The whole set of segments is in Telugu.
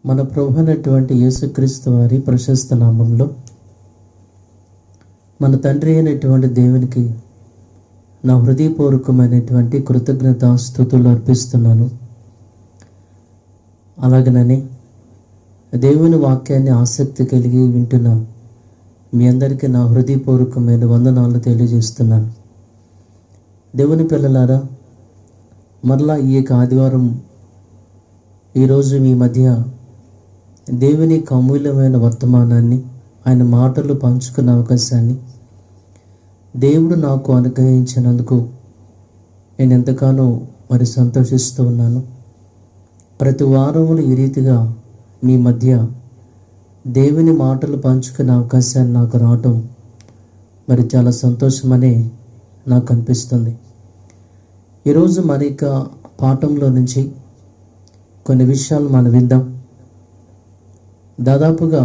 మన ప్రభు అయినటువంటి యేసుక్రీస్తు వారి ప్రశస్త నామంలో మన తండ్రి అయినటువంటి దేవునికి నా హృదయపూర్వకమైనటువంటి కృతజ్ఞత స్తుతులు అర్పిస్తున్నాను. అలాగనని దేవుని వాక్యాన్ని ఆసక్తి కలిగి వింటున్న మీ అందరికీ నా హృదయపూర్వకమైన వందనాలు తెలియజేస్తున్నాను. దేవుని పిల్లలారా, మరలా ఈ యొక్క ఆదివారం ఈరోజు మీ మధ్య దేవుని అమూల్యమైన వర్తమానాన్ని, ఆయన మాటలు పంచుకున్న అవకాశాన్ని దేవుడు నాకు అనుగ్రహించినందుకు నేను ఎంతగానో సంతోషిస్తూ ఉన్నాను. ప్రతి వారములు ఈ రీతిగా మీ మధ్య దేవుని మాటలు పంచుకునే అవకాశాన్ని నాకు రావటం చాలా సంతోషమనే నాకు అనిపిస్తుంది. ఈరోజు మన యొక్క పాఠంలో నుంచి కొన్ని విషయాలు మనం విందాం. దాదాపుగా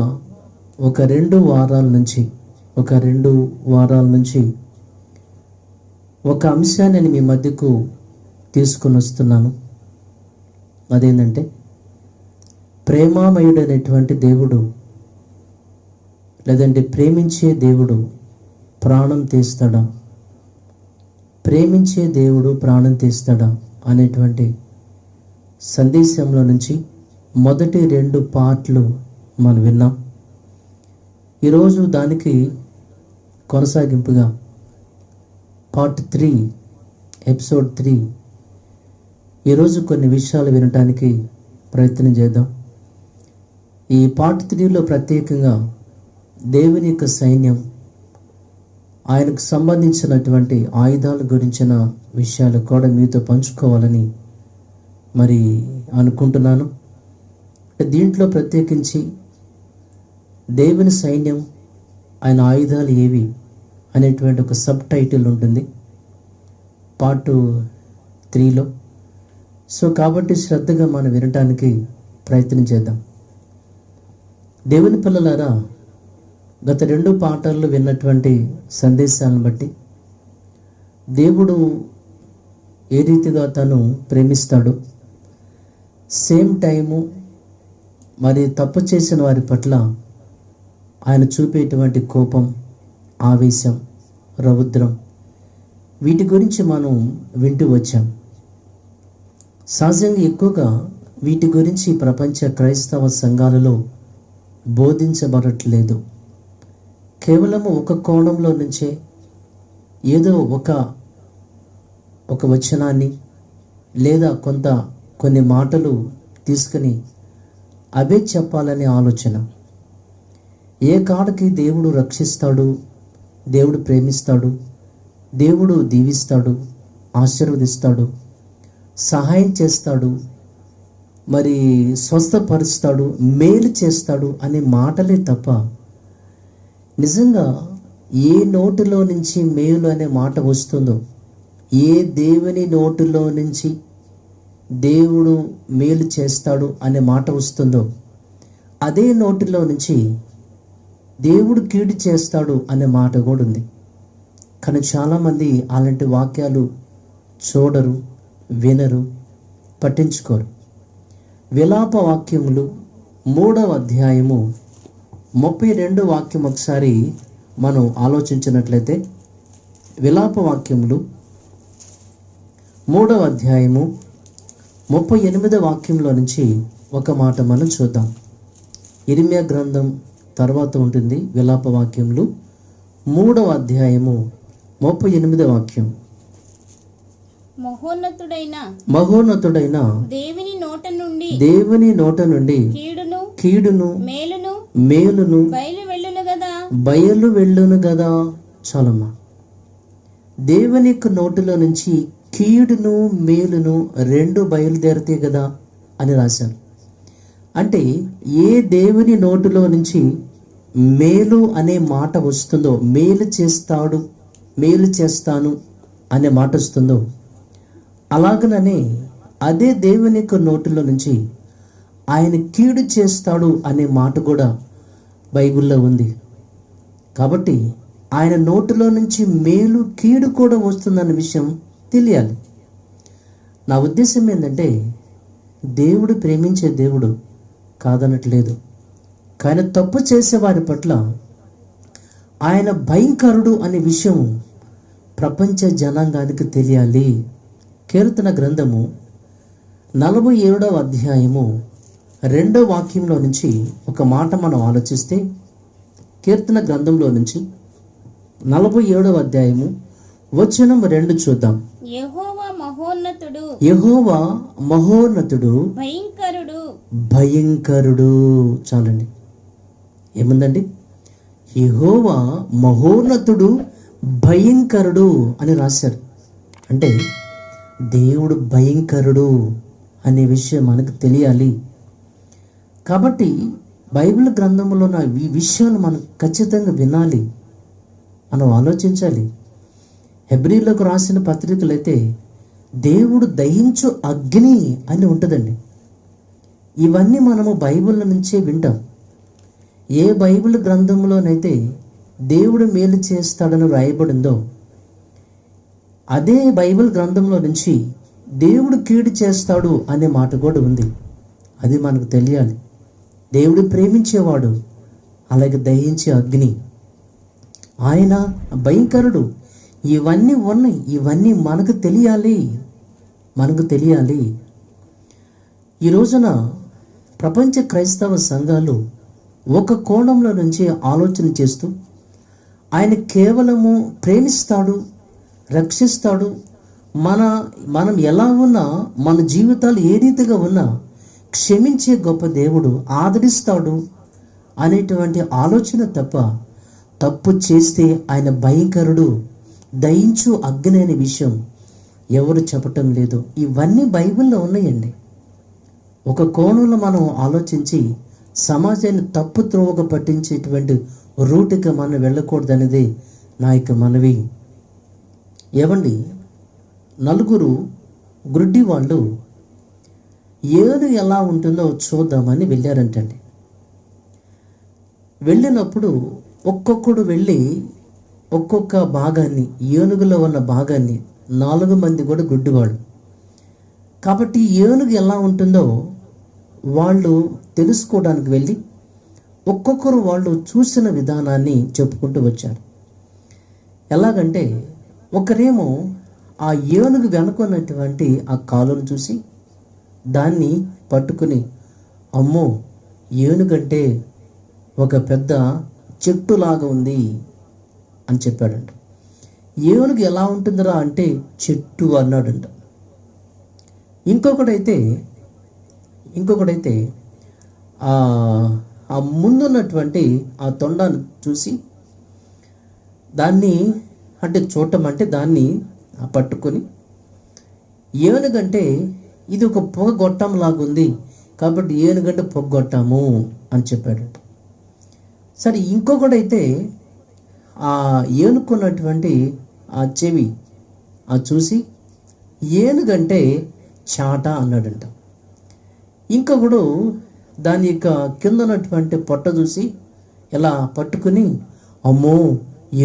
ఒక రెండు వారాల నుంచి ఒక అంశాన్ని నేను మీ మధ్యకు తీసుకొని వస్తున్నాను. అదేంటంటే, ప్రేమామయుడైనటువంటి దేవుడు, లేదంటే ప్రేమించే దేవుడు ప్రాణం తీస్తాడా, ప్రేమించే దేవుడు ప్రాణం తీస్తాడా అనేటువంటి సందేశంలో నుంచి మొదటి రెండు పార్ట్లు మనం విన్నాం. ఈరోజు దానికి కొనసాగింపుగా పార్ట్ 3, ఎపిసోడ్ 3 ఈరోజు కొన్ని విషయాలు వినటానికి ప్రయత్నం చేద్దాం. ఈ పార్ట్ 3లో ప్రత్యేకంగా దేవుని యొక్క సైన్యం, ఆయనకు సంబంధించినటువంటి ఆయుధాల గురించిన విషయాలు కూడా మీతో పంచుకోవాలని అనుకుంటున్నాను. దీంట్లో ప్రత్యేకించి దేవుని సైన్యం, ఆయన ఆయుధాలు ఏవి అనేటువంటి ఒక సబ్ టైటిల్ ఉంటుంది పార్ట్ 3లో. కాబట్టి శ్రద్ధగా మనం వినటానికి ప్రయత్నం చేద్దాం. దేవుని పిల్లలారా, గత రెండు పాఠాల్లో విన్నటువంటి సందేశాలను బట్టి దేవుడు ఏ రీతిగా తను ప్రేమిస్తాడు, సేమ్ టైము తప్పు చేసిన వారి పట్ల ఆయన చూపేటువంటి కోపం, ఆవేశం, రౌద్రం, వీటి గురించి మనం వింటూ వచ్చాం. సహజంగా ఎక్కువగా వీటి గురించి ప్రపంచ క్రైస్తవ సంఘాలలో బోధించబడట్లేదు. కేవలము ఒక కోణంలో నుంచే ఏదో ఒక వచనాన్ని లేదా కొన్ని మాటలు తీసుకుని అవే చెప్పాలనే ఆలోచన. ఏ కాడికి దేవుడు రక్షిస్తాడు, దేవుడు ప్రేమిస్తాడు, దేవుడు దీవిస్తాడు, ఆశీర్వదిస్తాడు, సహాయం చేస్తాడు, స్వస్థపరుస్తాడు, మేలు చేస్తాడు అనే మాటలే తప్ప నిజంగా ఏ నోటిలో నుంచి మేలు అనే మాట వస్తుందో, ఏ దేవుని నోటిలో నుంచి దేవుడు మేలు చేస్తాడు అనే మాట వస్తుందో, అదే నోటిలో నుంచి దేవుడు కీడు చేస్తాడు అనే మాట కూడా ఉంది. కానీ చాలామంది అలాంటి వాక్యాలు చూడరు, వినరు, పట్టించుకోరు. విలాప వాక్యములు 3వ అధ్యాయము 32 వాక్యం ఒకసారి మనం ఆలోచించినట్లయితే, విలాప వాక్యములు 3వ అధ్యాయము 38వ వాక్యంలో నుంచి ఒక మాట మనం చూద్దాం. ఇర్మియా గ్రంథం తర్వాత ఉంటుంది విలాప వాక్యములు 3వ అధ్యాయము 38వ వాక్యం. మహోన్నతుడైన దేవుని నోట నుండి కీడును మేలును బయలు వెళ్ళును గదా. చాలమ్మా. దేవుని యొక్క నోటిలో నుంచి కీడును మేలును రెండు బయలుదేరితే కదా అని రాశాను. అంటే ఏ దేవుని నోటిలో నుంచి మేలు అనే మాట వస్తుందో, మేలు చేస్తాడు, మేలు చేస్తాను అనే మాట వస్తుందో, అలాగనే అదే దేవుని యొక్క నోటిలో నుంచి ఆయన కీడు చేస్తాడు అనే మాట కూడా బైబిల్లో ఉంది. కాబట్టి ఆయన నోటిలో నుంచి మేలు, కీడు కూడా వస్తుందన్న విషయం తెలియాలి. నా ఉద్దేశం ఏంటంటే, దేవుడు ప్రేమించే దేవుడు, కాదనట్లేదు. కానీ తప్పు చేసేవారి పట్ల ఆయన భయంకరుడు అనే విషయం ప్రపంచ జనాంగానికి తెలియాలి. కీర్తన గ్రంథము 47వ అధ్యాయము 2వ వాక్యంలో నుంచి ఒక మాట మనం ఆలోచిస్తే, కీర్తన గ్రంథంలో నుంచి 47వ అధ్యాయము వచనం 2 చూద్దాం. యెహోవా మహోన్నతుడు, యెహోవా మహోన్నతుడు, భయంకరుడు. భయంకరుడు. చాలండి. ఏముందండి? యెహోవా మహోన్నతుడు, భయంకరుడు అని రాశారు. అంటే దేవుడు భయంకరుడు అనే విషయం మనకు తెలియాలి. కాబట్టి బైబిల్ గ్రంథంలో ఉన్న ఈ విషయాలు మనం ఖచ్చితంగా వినాలి, మనం ఆలోచించాలి. హెబ్రీలకు రాసిన పత్రికలైతే దేవుడు దహించు అగ్ని అని ఉంటుందండి. ఇవన్నీ మనము బైబిల్ నుంచే వింటాం. ఏ బైబిల్ గ్రంథంలోనైతే దేవుడు మేలు చేస్తాడని రాయబడిందో అదే బైబిల్ గ్రంథంలో నుంచి దేవుడు కీడు చేస్తాడు అనే మాట కూడా ఉంది. అది మనకు తెలియాలి. దేవుడు ప్రేమించేవాడు, అలాగే దహించే అగ్ని. ఆయన భయంకరుడు. ఇవన్నీ ఉన్నాయి. ఇవన్నీ మనకు తెలియాలి, మనకు తెలియాలి. ఈ రోజున ప్రపంచ క్రైస్తవ సంఘాలు ఒక కోణంలో నుంచి ఆలోచన చేస్తూ ఆయన కేవలము ప్రేమిస్తాడు, రక్షిస్తాడు, మనం ఎలా ఉన్నా, మన జీవితాలు ఏ రీతిగా ఉన్నా క్షమించే గొప్ప దేవుడు, ఆదరిస్తాడు అనేటువంటి ఆలోచన తప్ప, తప్పు చేస్తే ఆయన భయంకరుడు, దయించు అగ్ని అనే విషయం ఎవరు చెప్పటం లేదు. ఇవన్నీ బైబిల్లో ఉన్నాయండి. ఒక కోణంలో మనం ఆలోచించి సమాజాన్ని తప్పు త్రోవగా పట్టించేటువంటి రూటుగా మనం వెళ్ళకూడదనేది నా యొక్క మనవి. ఏమండి, 4 గుడ్డి వాళ్ళు ఏను ఎలా ఉంటుందో చూద్దామని వెళ్ళారంటండి. వెళ్ళినప్పుడు ఒక్కొక్కడు వెళ్ళి ఒక్కొక్క భాగాన్ని, ఏనుగులో ఉన్న భాగాన్ని, 4 మంది కూడా గుడ్డివాళ్ళు కాబట్టి ఏనుగు ఎలా ఉంటుందో వాళ్ళు తెలుసుకోవడానికి వెళ్ళి ఒక్కొక్కరు వాళ్ళు చూసిన విధానాన్ని చెప్పుకుంటూ వచ్చారు. ఎలాగంటే ఒకరేమో ఆ ఏనుగు వెనుకున్నటువంటి ఆ కాలును చూసి దాన్ని పట్టుకుని, అమ్మో, ఏనుగంటే ఒక పెద్ద చెట్టులాగా ఉంది అని చెప్పాడంట. ఏనుగు ఎలా ఉంటుందిరా అంటే చెట్టు అన్నాడంట. ఇంకొకడైతే ఆ ముందున్నటువంటి ఆ తొండాన్ని చూసి దాన్ని అంటే చూడటం అంటే దాన్ని పట్టుకొని, ఏనుగంటే ఇది ఒక పొగ గొట్టం లాగుంది కాబట్టి ఏనుగంటే పొగ గొట్టాము అని చెప్పాడు. సరే, ఇంకొకడైతే ఆ ఏనుకున్నటువంటి ఆ చెవి చూసి ఏనుగంటే చాట అన్నాడంట. ఇంకొకడు దాని యొక్క కింద ఉన్నటువంటి పొట్ట చూసి ఇలా పట్టుకుని, అమ్మో,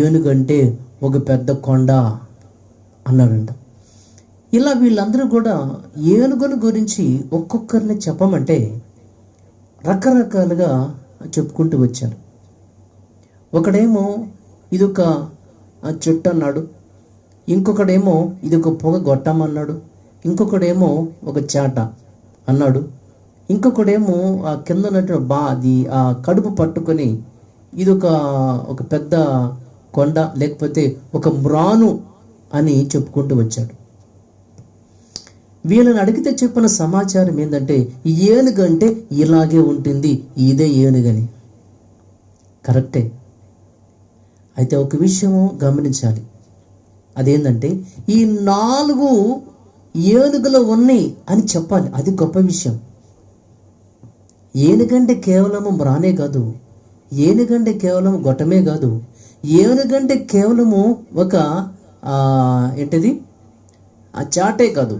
ఏనుగంటే ఒక పెద్ద కొండ అన్నాడంట. ఇలా వీళ్ళందరూ కూడా ఏనుగుల గురించి ఒక్కొక్కరిని చెప్పమంటే రకరకాలుగా చెప్పుకుంటూ వచ్చారు. ఒకడేమో ఇదొక చెట్టు అన్నాడు, ఇంకొకడేమో ఇదొక పొగ గొట్టం అన్నాడు, ఇంకొకడేమో ఒక చాట అన్నాడు, ఇంకొకడేమో ఆ కింద ఉన్నటువంటి ఆ కడుపు పట్టుకొని ఇది ఒక పెద్ద కొండ లేకపోతే ఒక మ్రాను అని చెప్పుకుంటూ వచ్చాడు. వీళ్ళని అడిగితే చెప్పిన సమాచారం ఏంటంటే ఏనుగంటే ఇలాగే ఉంటుంది, ఇదే ఏనుగని. కరెక్టే. అయితే ఒక విషయము గమనించాలి. అదేంటంటే ఈ 4 ఏనుగులు ఉన్నాయి అని చెప్పాలి. అది గొప్ప విషయం. ఏనుగంటే కేవలము మ్రానే కాదు, ఏనుగంటే కేవలం గొట్టమే కాదు, ఏనుగంటే కేవలము ఒక ఏంటిది ఆ చాటే కాదు.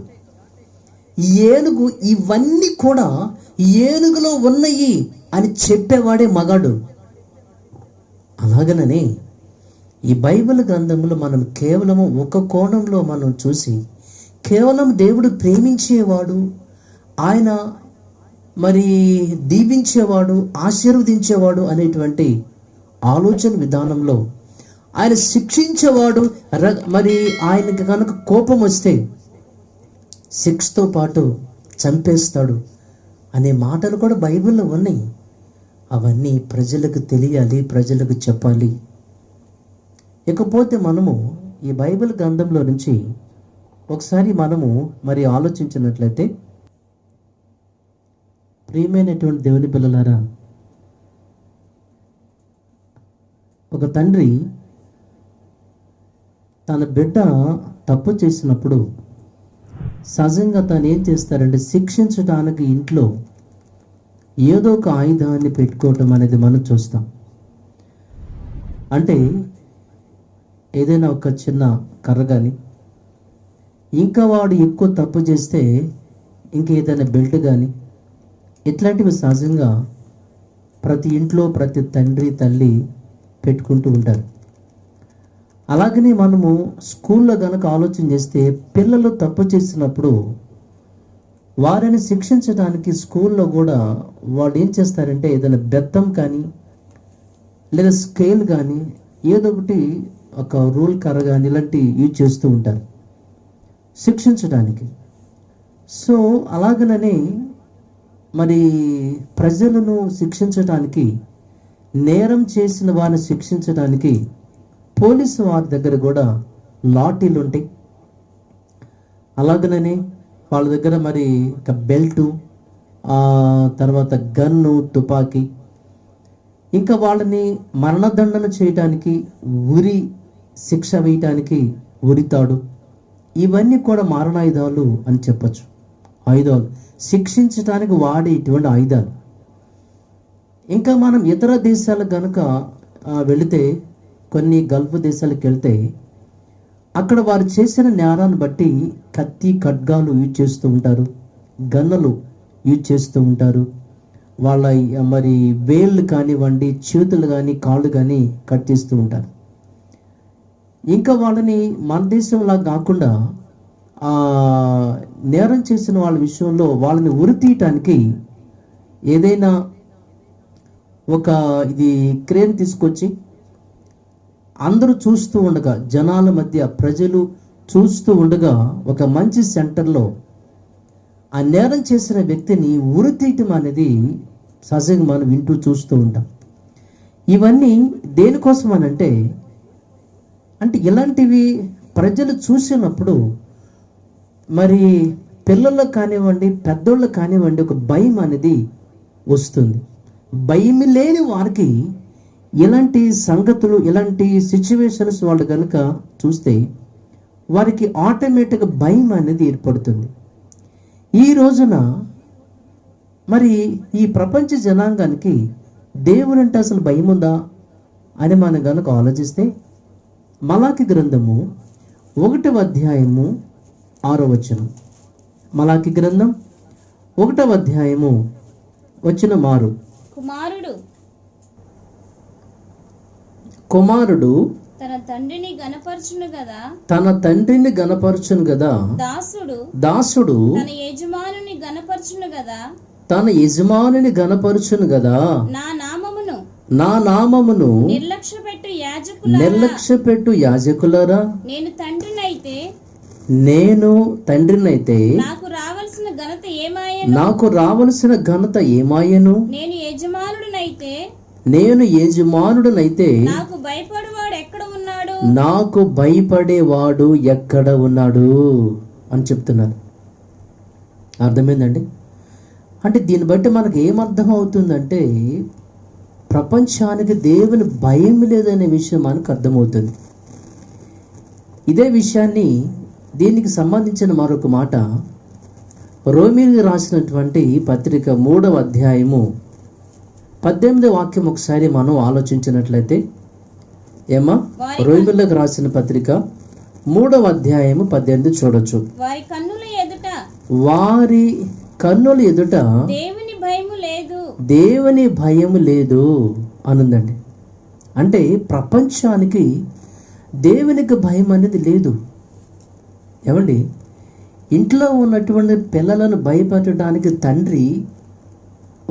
ఏనుగు ఇవన్నీ కూడా ఏనుగులో ఉన్నాయి అని చెప్పేవాడే మగాడు. అలాగననే ఈ బైబిల్ గ్రంథంలో మనం కేవలము ఒక కోణంలో మనం చూసి కేవలం దేవుడు ప్రేమించేవాడు, ఆయన మరి దీవించేవాడు, ఆశీర్వదించేవాడు అనేటువంటి ఆలోచన విధానంలో ఆయన శిక్షించేవాడు. మరి ఆయనకి కనుక కోపం వస్తే శిక్షతో పాటు చంపేస్తాడు అనే మాటలు కూడా బైబిల్లో ఉన్నాయి. అవన్నీ ప్రజలకు తెలియాలి, ప్రజలకు చెప్పాలి. ఇకపోతే మనము ఈ బైబిల్ గ్రంథంలో నుంచి ఒకసారి మనము మరి ఆలోచించినట్లయితే, ప్రియమైనటువంటి దేవుని పిల్లలారా, ఒక తండ్రి తన బిడ్డ తప్పు చేసినప్పుడు సహజంగా తను ఏం చేస్తారంటే శిక్షించడానికి ఇంట్లో ఏదో ఒక ఆయుధాన్ని పెట్టుకోవటం అనేది మనం చూస్తాం. అంటే ఏదైనా ఒక చిన్న కర్ర కానీ, ఇంకా వాడు ఎక్కువ తప్పు చేస్తే ఇంకేదైనా బెల్ట్ కానీ, ఇట్లాంటివి సహజంగా ప్రతి ఇంట్లో ప్రతి తండ్రి తల్లి పెట్టుకుంటూ ఉంటారు. అలాగనే మనము స్కూల్లో కనుక ఆలోచన చేస్తే పిల్లలు తప్పు చేసినప్పుడు వారిని శిక్షించడానికి స్కూల్లో కూడా వాళ్ళు ఏం చేస్తారంటే ఏదైనా బెత్తం కానీ లేదా స్కేల్ కానీ ఏదో ఒకటి ఒక రూల్ కర్ర కానీ ఇలాంటివి యూజ్ చేస్తూ ఉంటారు శిక్షించడానికి. సో అలాగనే మరి ప్రజలను శిక్షించడానికి, నేరం చేసిన వారిని శిక్షించడానికి పోలీసు వారి దగ్గర కూడా లాఠీలు ఉంటాయి. అలాగనే వాళ్ళ దగ్గర మరి ఒక బెల్టు, తర్వాత గన్ను, తుపాకీ, ఇంకా వాళ్ళని మరణదండన చేయడానికి, ఉరి శిక్ష వేయటానికి ఉరితాడు, ఇవన్నీ కూడా మారణాయుధాలు అని చెప్పచ్చు. ఆయుధాలు శిక్షించడానికి వాడే ఇటువంటి ఆయుధాలు. ఇంకా మనం ఇతర దేశాలకు కనుక వెళితే, కొన్ని గల్ఫ్ దేశాలకు వెళ్తే అక్కడ వారు చేసిన నేరాన్ని బట్టి కత్తి, ఖడ్గాలు యూజ్ చేస్తూ ఉంటారు, గన్నులు యూజ్ చేస్తూ ఉంటారు. వాళ్ళ మరి వేళ్ళు కానివ్వండి, చేతులు కానీ కాళ్ళు కానీ కట్ చేస్తూ ఉంటారు. ఇంకా వాళ్ళని మన దేశంలా కాకుండా నేరం చేసిన వాళ్ళ విషయంలో వాళ్ళని ఉరి తీయటానికి ఏదైనా ఒక ఇది క్రేన్ తీసుకొచ్చి అందరూ చూస్తూ ఉండగా, జనాల మధ్య ప్రజలు చూస్తూ ఉండగా ఒక మంచి సెంటర్లో ఆ నేరం చేసిన వ్యక్తిని ఉరి తీయటం అనేది సహజంగా మనం వింటూ చూస్తూ ఉంటాం. ఇవన్నీ దేనికోసం అనంటే, అంటే ఇలాంటివి ప్రజలు చూసినప్పుడు మరి పిల్లలకు కానివ్వండి, పెద్దోళ్ళకు కానివ్వండి, ఒక భయం అనేది వస్తుంది. భయం లేని వారికి ఇలాంటి సంగతులు, ఇలాంటి సిచ్యువేషన్స్ వాళ్ళు కనుక చూస్తే వారికి ఆటోమేటిక్గా భయం అనేది ఏర్పడుతుంది. ఈ రోజున మరి ఈ ప్రపంచ జనాంగానికి దేవుడు అంటే అసలు భయం ఉందా అని మనం కనుక ఆలోచిస్తే, మలాకి గ్రంథము 1వ అధ్యాయము 6వ వచనం. మలాకి గ్రంథం 1వ అధ్యాయము వచనం 6. కుమారుడు తన తండ్రిని గణపరచును కదా, తన తండ్రిని గణపరచును కదా, దాసుడు తన యజమానుని గణపరచును కదా, తన యజమానుని గణపరచును కదా, నా నామమును నిర్లక్ష్యపెట్టు యాజకులారా, నేను తండ్రినైతే నాకు రావలసిన ఘనత ఏమాయను, నేను యజమానుడనైతే నాకు భయపడేవాడు ఎక్కడ ఉన్నాడు అని చెప్తున్నారు. అర్థమైందండి? అంటే దీన్ని బట్టి మనకు ఏమర్థం అవుతుందంటే, ప్రపంచానికి దేవుని భయం లేదనే విషయం మనకు అర్థమవుతుంది. ఇదే విషయాన్ని, దీనికి సంబంధించిన మరొక మాట రోమీయులకు రాసినటువంటి పత్రిక 3వ అధ్యాయము 18వ వాక్యం ఒకసారి మనం ఆలోచించినట్లయితే, ఏమా రోమీయులకు రాసిన పత్రిక 3వ అధ్యాయము 18 చూడొచ్చు. వారి కన్నుల ఎదుట దేవుని భయము లేదు అనుందండి. అంటే ప్రపంచానికి దేవునికి భయం అనేది లేదు. ఏమండి, ఇంట్లో ఉన్నటువంటి పిల్లలను భయపెట్టడానికి తండ్రి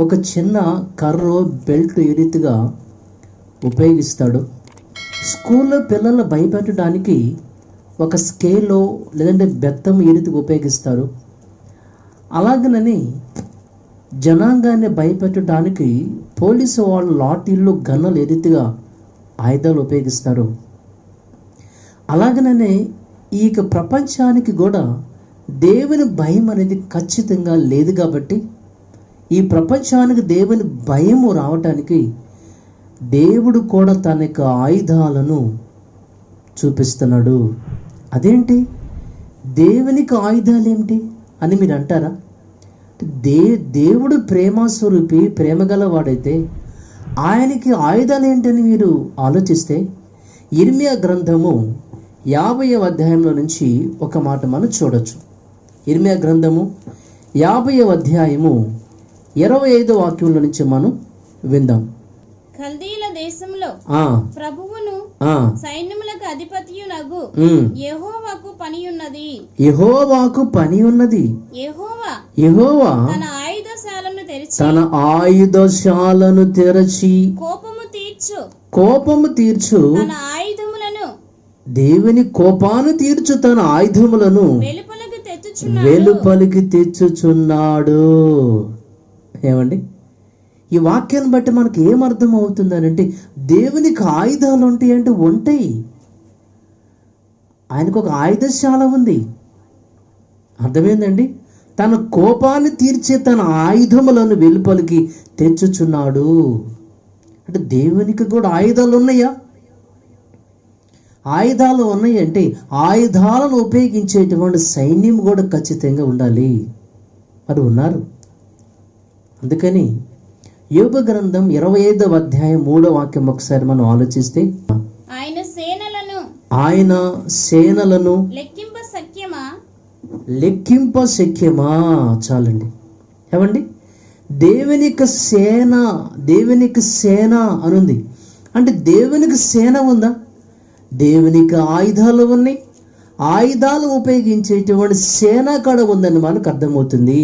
ఒక చిన్న కర్రో బెల్ట్ ఏ రీతిగా ఉపయోగిస్తాడు, స్కూల్లో పిల్లలను భయపెట్టడానికి ఒక స్కేలో లేదంటే బెత్తం ఏ రీతిగా ఉపయోగిస్తారు, అలాగనని జనాంగాన్ని భయపెట్టడానికి పోలీసు వాళ్ళు లాఠీలు గన్నలు ఏ రీతిగా ఆయుధాలు ఉపయోగిస్తారు, అలాగనే ఈ ప్రపంచానికి కూడా దేవుని భయం అనేది ఖచ్చితంగా లేదు. కాబట్టి ఈ ప్రపంచానికి దేవుని భయము రావటానికి దేవుడు కూడా తన యొక్క ఆయుధాలను చూపిస్తున్నాడు. అదేంటి దేవునికి ఆయుధాలు ఏమిటి అని మీరు అంటారా? దేవుడు ప్రేమస్వరూపి, ప్రేమగల వాడైతే ఆయనకి ఆయుధాలు ఏంటని మీరు ఆలోచిస్తే ఇర్మియా గ్రంథము 50వ అధ్యాయంలో నుంచి ఒక మాట మనం చూడొచ్చు. ఇర్మియా గ్రంథము 50వ అధ్యాయము 25వ వాక్యంలో నుంచి మనం విందాం. కల్దీల దేశంలో ప్రభువును సైన్యములకు అధిపతియునగు యెహోవాకు పని ఉన్నది. యెహోవాకు పని ఉన్నది. యెహోవా తన ఆయుధశాలను తెరచి కోపము తీర్చు తన ఆయుధములను, దేవుని కోపాను తీర్చు తన ఆయుధములను వెలుపలికి తెచ్చుచున్నాడు. ఏమండి, ఈ వాక్యాన్ని బట్టి మనకి ఏమర్థం అవుతుందనంటే దేవునికి ఆయుధాలు ఉంటాయి అంటే ఉంటాయి. ఆయనకు ఒక ఆయుధశాల ఉంది. అర్థమైందండి? తన కోపాన్ని తీర్చే తన ఆయుధములను వెలుపలికి తెచ్చుచున్నాడు అంటే దేవునికి కూడా ఆయుధాలు ఉన్నాయా? ఆయుధాలు ఉన్నాయి అంటే ఆయుధాలను ఉపయోగించేటువంటి సైన్యం కూడా ఖచ్చితంగా ఉండాలి. మరి ఉన్నారు. అందుకని యోబు గ్రంథం 25వ అధ్యాయం 3వ వాక్యం ఒకసారి మనం ఆలోచిస్తే, ఆయన సేనలను లెక్కింప శక్యమా. చాలండి. ఏమండి, దేవునికి సేన అనుంది అంటే దేవునికి సేన ఉందా? దేవునికి ఆయుధాలు ఉన్నాయి. ఆయుధాలు ఉపయోగించేటువంటి సేన కూడా ఉందని మనకు అర్థమవుతుంది.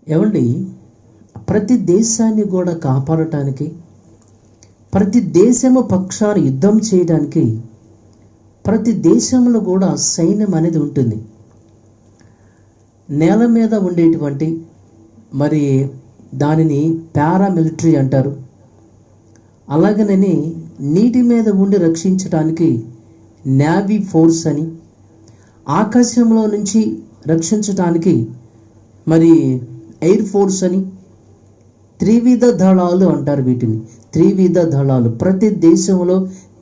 ఏమండి, ప్రతి దేశాన్ని కూడా కాపాడటానికి, ప్రతి దేశము పక్షాన యుద్ధం చేయడానికి ప్రతి దేశంలో కూడా సైన్యం అనేది ఉంటుంది. నేల మీద ఉండేటువంటి మరి దానిని పారామిలిటరీ అంటారు. అలాగనని నీటి మీద ఉండి రక్షించడానికి నేవీ ఫోర్స్ అని, ఆకాశంలో నుంచి రక్షించడానికి మరి ఎయిర్ ఫోర్స్ అని, త్రివిధ దళాలు అంటారు వీటిని. త్రివిధ దళాలు ప్రతి దేశంలో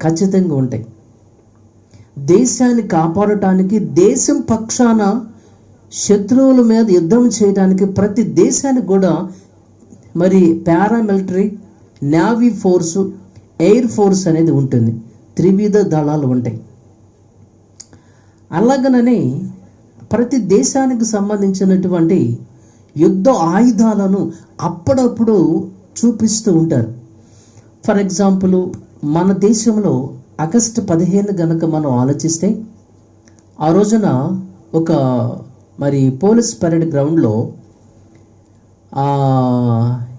ఖచ్చితంగా ఉంటాయి. దేశాన్ని కాపాడటానికి, దేశం పక్షాన శత్రువుల మీద యుద్ధం చేయడానికి ప్రతి దేశానికి కూడా మరి paramilitary, navy force, air force అనేది ఉంటుంది. త్రివిధ దళాలు ఉంటాయి. అలాగనని ప్రతి దేశానికి సంబంధించినటువంటి యుద్ధ ఆయుధాలను అప్పుడప్పుడు చూపిస్తూ ఉంటారు. ఫర్ ఎగ్జాంపుల్, మన దేశంలో ఆగస్టు 15 గనక మనం ఆలోచిస్తే, ఆ రోజున ఒక మరి పోలీస్ పరేడ్ గ్రౌండ్లో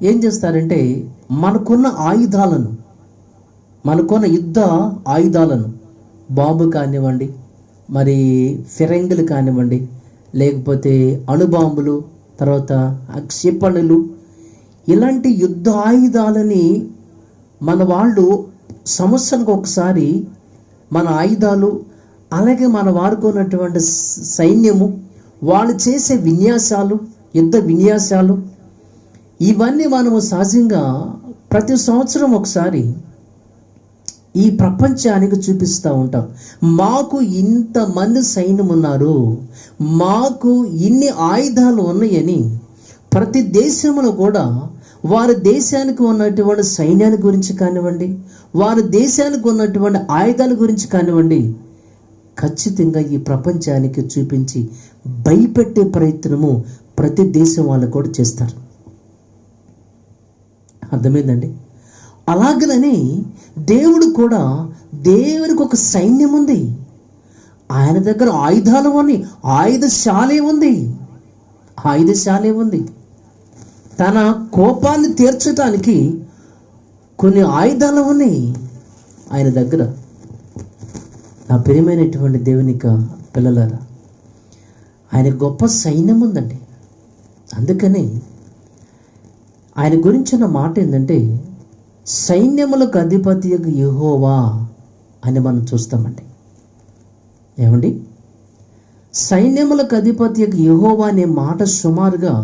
ఏం చేస్తారంటే మనకున్న ఆయుధాలను, మనకున్న యుద్ధ ఆయుధాలను, బాంబు కానివ్వండి, మరి ఫిరంగులు కానివ్వండి, లేకపోతే అణుబాంబులు, తర్వాత క్షిపణులు, ఇలాంటి యుద్ధ ఆయుధాలని మన వాళ్ళు సంవత్సరానికి ఒకసారి మన ఆయుధాలు, అలాగే మన వాడుకున్నటువంటి సైన్యము, వాళ్ళు చేసే విన్యాసాలు, యుద్ధ విన్యాసాలు, ఇవన్నీ మనము సహజంగా ప్రతి సంవత్సరం ఒకసారి ఈ ప్రపంచానికి చూపిస్తూ ఉంటాం. మాకు ఇంతమంది సైన్యం ఉన్నారు, మాకు ఇన్ని ఆయుధాలు ఉన్నాయని ప్రతి దేశంలో కూడా వారి దేశానికి ఉన్నటువంటి సైన్యాన్ని గురించి కానివ్వండి, వారి దేశానికి ఉన్నటువంటి ఆయుధాల గురించి కానివ్వండి, ఖచ్చితంగా ఈ ప్రపంచానికి చూపించి భయపెట్టే ప్రయత్నము ప్రతి దేశం వాళ్ళు కూడా చేస్తారు. అర్థమైందండి? అలాగనని దేవుడు కూడా, దేవునికి ఒక సైన్యం ఉంది, ఆయన దగ్గర ఆయుధాలు ఉన్నాయి, ఆయుధశాలే ఉంది. ఆయుధశాలే ఉంది. తన కోపాన్ని తీర్చడానికి కొన్ని ఆయుధాలు ఉన్నాయి ఆయన దగ్గర. నా ప్రియమైనటువంటి దేవునిక పిల్లలారా, ఆయన గొప్ప సైన్యం ఉందండి. అందుకని ఆయన గురించిన మాట ఏంటంటే, సైన్యములకు అధిపతి యెహోవా అని మనం చూస్తామండి. ఏమండి, సైన్యములకు అధిపతి యెహోవా అనే మాట సుమారుగా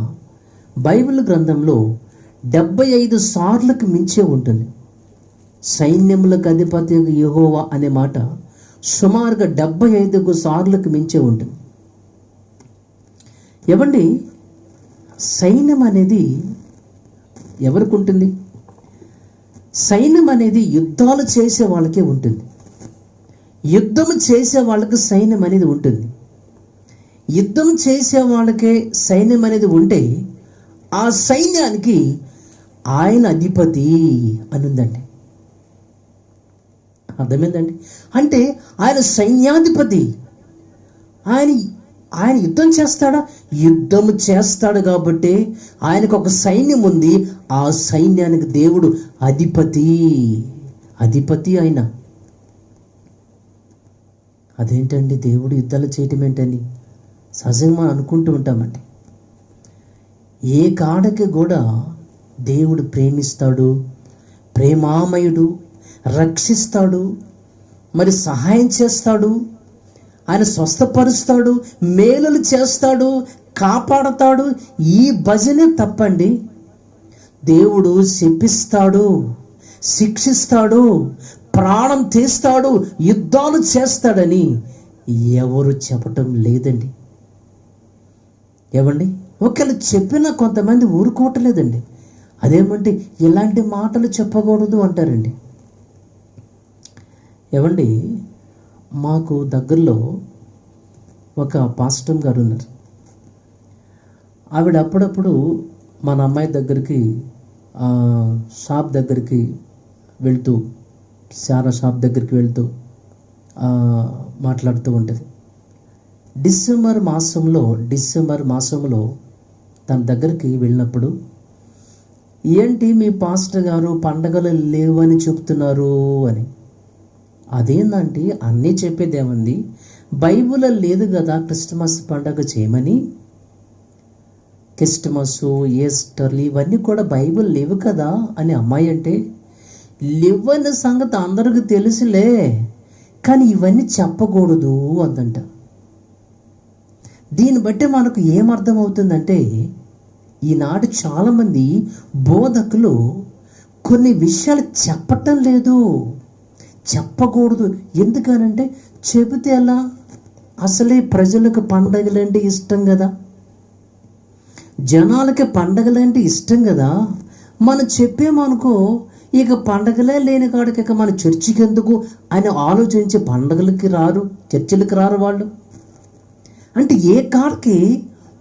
బైబిల్ గ్రంథంలో 75 సార్లకు మించే ఉంటుంది. సైన్యములకు అధిపతి యెహోవా అనే మాట సుమారుగా 75 సార్లకు మించే ఉంటుంది. ఏమండి, సైన్యం అనేది ఎవరికి ఉంటుంది? సైన్యం అనేది యుద్ధాలు చేసే వాళ్ళకే ఉంటుంది. యుద్ధం చేసే వాళ్ళకి సైన్యం అనేది ఉంటుంది. యుద్ధం చేసే వాళ్ళకే సైన్యం అనేది ఉంటే ఆ సైన్యానికి ఆయన అధిపతి అని ఉందండి. అర్థమైందండి? అంటే ఆయన సైన్యాధిపతి. ఆయన యుద్ధం చేస్తాడా? యుద్ధం చేస్తాడు కాబట్టి ఆయనకు ఒక సైన్యం ఉంది. ఆ సైన్యానికి దేవుడు అధిపతి ఆయన. అదేంటండి దేవుడు యుద్ధాలు చేయటం ఏంటని సహజంగా మనం అనుకుంటూ ఉంటామండి. ఏ కాడకి కూడా దేవుడు ప్రేమిస్తాడు, ప్రేమామయుడు, రక్షిస్తాడు, మరి సహాయం చేస్తాడు, ఆయన స్వస్థపరుస్తాడు, మేలులు చేస్తాడు, కాపాడతాడు. ఈ భజనే తప్పండి. దేవుడు శపిస్తాడు, శిక్షిస్తాడు, ప్రాణం తీస్తాడు, యుద్ధాలు చేస్తాడని ఎవరు చెప్పటం లేదండి. ఏమండి, ఒకవేళ చెప్పినా కొంతమంది ఊరుకోవట్లేదండి. అదేమంటే ఇలాంటి మాటలు చెప్పకూడదు అంటారండి. ఏమండి, మాకు దగ్గరలో ఒక పాస్టర్ గారు ఉన్నారు. ఆవిడ అప్పుడప్పుడు మన అమ్మాయి దగ్గరికి షాప్ దగ్గరికి వెళ్తూ, సారా షాప్ దగ్గరికి వెళ్తూ మాట్లాడుతూ ఉంటుంది. డిసెంబర్ మాసంలో తన దగ్గరికి వెళ్ళినప్పుడు, ఏంటి మీ పాస్టర్ గారు పండగలు లేవని చెప్తున్నారు అని. అదేందంటే అన్నీ చెప్పేదేమంది, బైబిల్లో లేదు కదా క్రిస్టమస్ పండగ చేయమని. క్రిస్టమస్, ఈస్టర్లు ఇవన్నీ కూడా బైబిల్ లేవు కదా అని అమ్మాయి అంటే, లేవన్న సంగతి అందరికీ తెలుసులే, కానీ ఇవన్నీ చెప్పకూడదు అందంట. దీన్ని బట్టి మనకు ఏమర్థమవుతుందంటే, ఈనాడు చాలామంది బోధకులు కొన్ని విషయాలు చెప్పటం లేదు, చెప్పకూడదు. ఎందుకనంటే చెబితే ఎలా? అసలే ప్రజలకు పండగలంటే ఇష్టం కదా, జనాలకి పండగలంటే ఇష్టం కదా. మనం చెప్పేమనుకో, ఇక పండగలే లేని కాడికి ఇక మన చర్చికి ఎందుకు అని ఆలోచించి పండగలకి రారు, చర్చిలకి రారు వాళ్ళు. అంటే ఏ కాడికి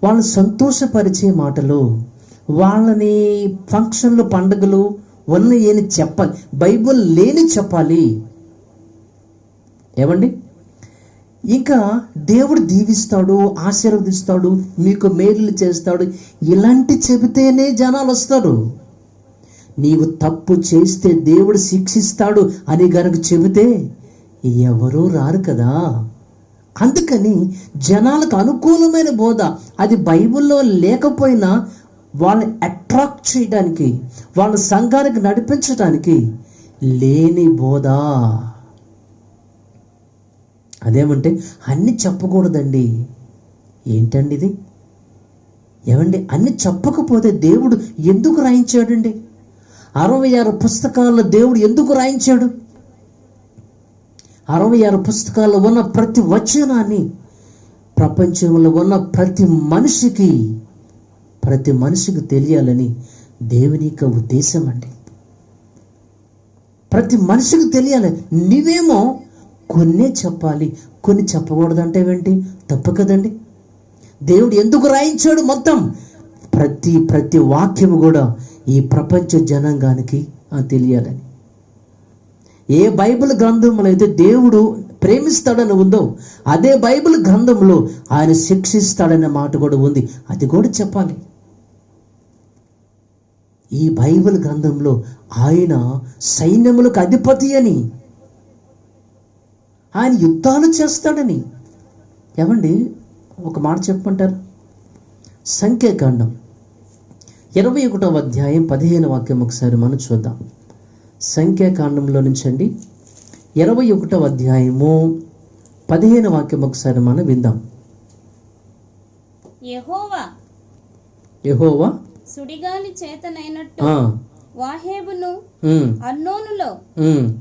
వాళ్ళు సంతోషపరిచే మాటలు, వాళ్ళని ఫంక్షన్లు పండుగలు ఉన్నయని చెప్పాలి, బైబిల్ లేని చెప్పాలి. ఏమండి, ఇంకా దేవుడు దీవిస్తాడు, ఆశీర్వదిస్తాడు, మీకు మేలు చేస్తాడు, ఇలాంటి చెబితేనే జనాలు వస్తారు. నీవు తప్పు చేస్తే దేవుడు శిక్షిస్తాడు అని గనక చెబితే ఎవరూ రారు కదా. అందుకని జనాలకు అనుకూలమైన బోధ, అది బైబిల్లో లేకపోయినా వాళ్ళని అట్రాక్ట్ చేయడానికి, వాళ్ళ సంఘానికి నడిపించడానికి లేని బోధ. అదేమంటే అన్నీ చెప్పకూడదండి. ఏంటండి ఇది? ఏమండి, అన్నీ చెప్పకపోతే దేవుడు ఎందుకు రాయించాడండి? 66 పుస్తకాల్లో దేవుడు ఎందుకు రాయించాడు? 66 పుస్తకాల్లో ఉన్న ప్రతి వచనాన్ని ప్రపంచంలో ఉన్న ప్రతి మనిషికి తెలియాలని దేవుని యొక్క ఉద్దేశం అండి. ప్రతి మనిషికి తెలియాలి. నీవేమో కొన్నే చెప్పాలి, కొన్ని చెప్పకూడదంటే ఏంటి? తప్పు కదండి. దేవుడు ఎందుకు రాయించాడు? మొత్తం ప్రతి వాక్యము కూడా ఈ ప్రపంచ జనాంగానికి తెలియాలని. ఏ బైబిల్ గ్రంథంలో అయితే దేవుడు ప్రేమిస్తాడని ఉందో అదే బైబిల్ గ్రంథంలో ఆయన శిక్షిస్తాడనే మాట కూడా ఉంది. అది కూడా చెప్పాలి. ఈ బైబిల్ గ్రంథంలో ఆయన సైన్యములకు అధిపతి అని, ఆయన యుద్ధాలు చేస్తాడని. ఏమండి ఒక మాట చెప్పమంటారు? సంఖ్యాకాండం 21వ అధ్యాయం 15వ వాక్యం ఒకసారి మనం చూద్దాం. సంఖ్యాకాండంలో నుంచి అండి 21వ అధ్యాయము 15వ వాక్యం ఒకసారి మనం విందాం. యెహోవా సుడిగాలి చేతనైనట్టు వాహేబును అర్నోనులో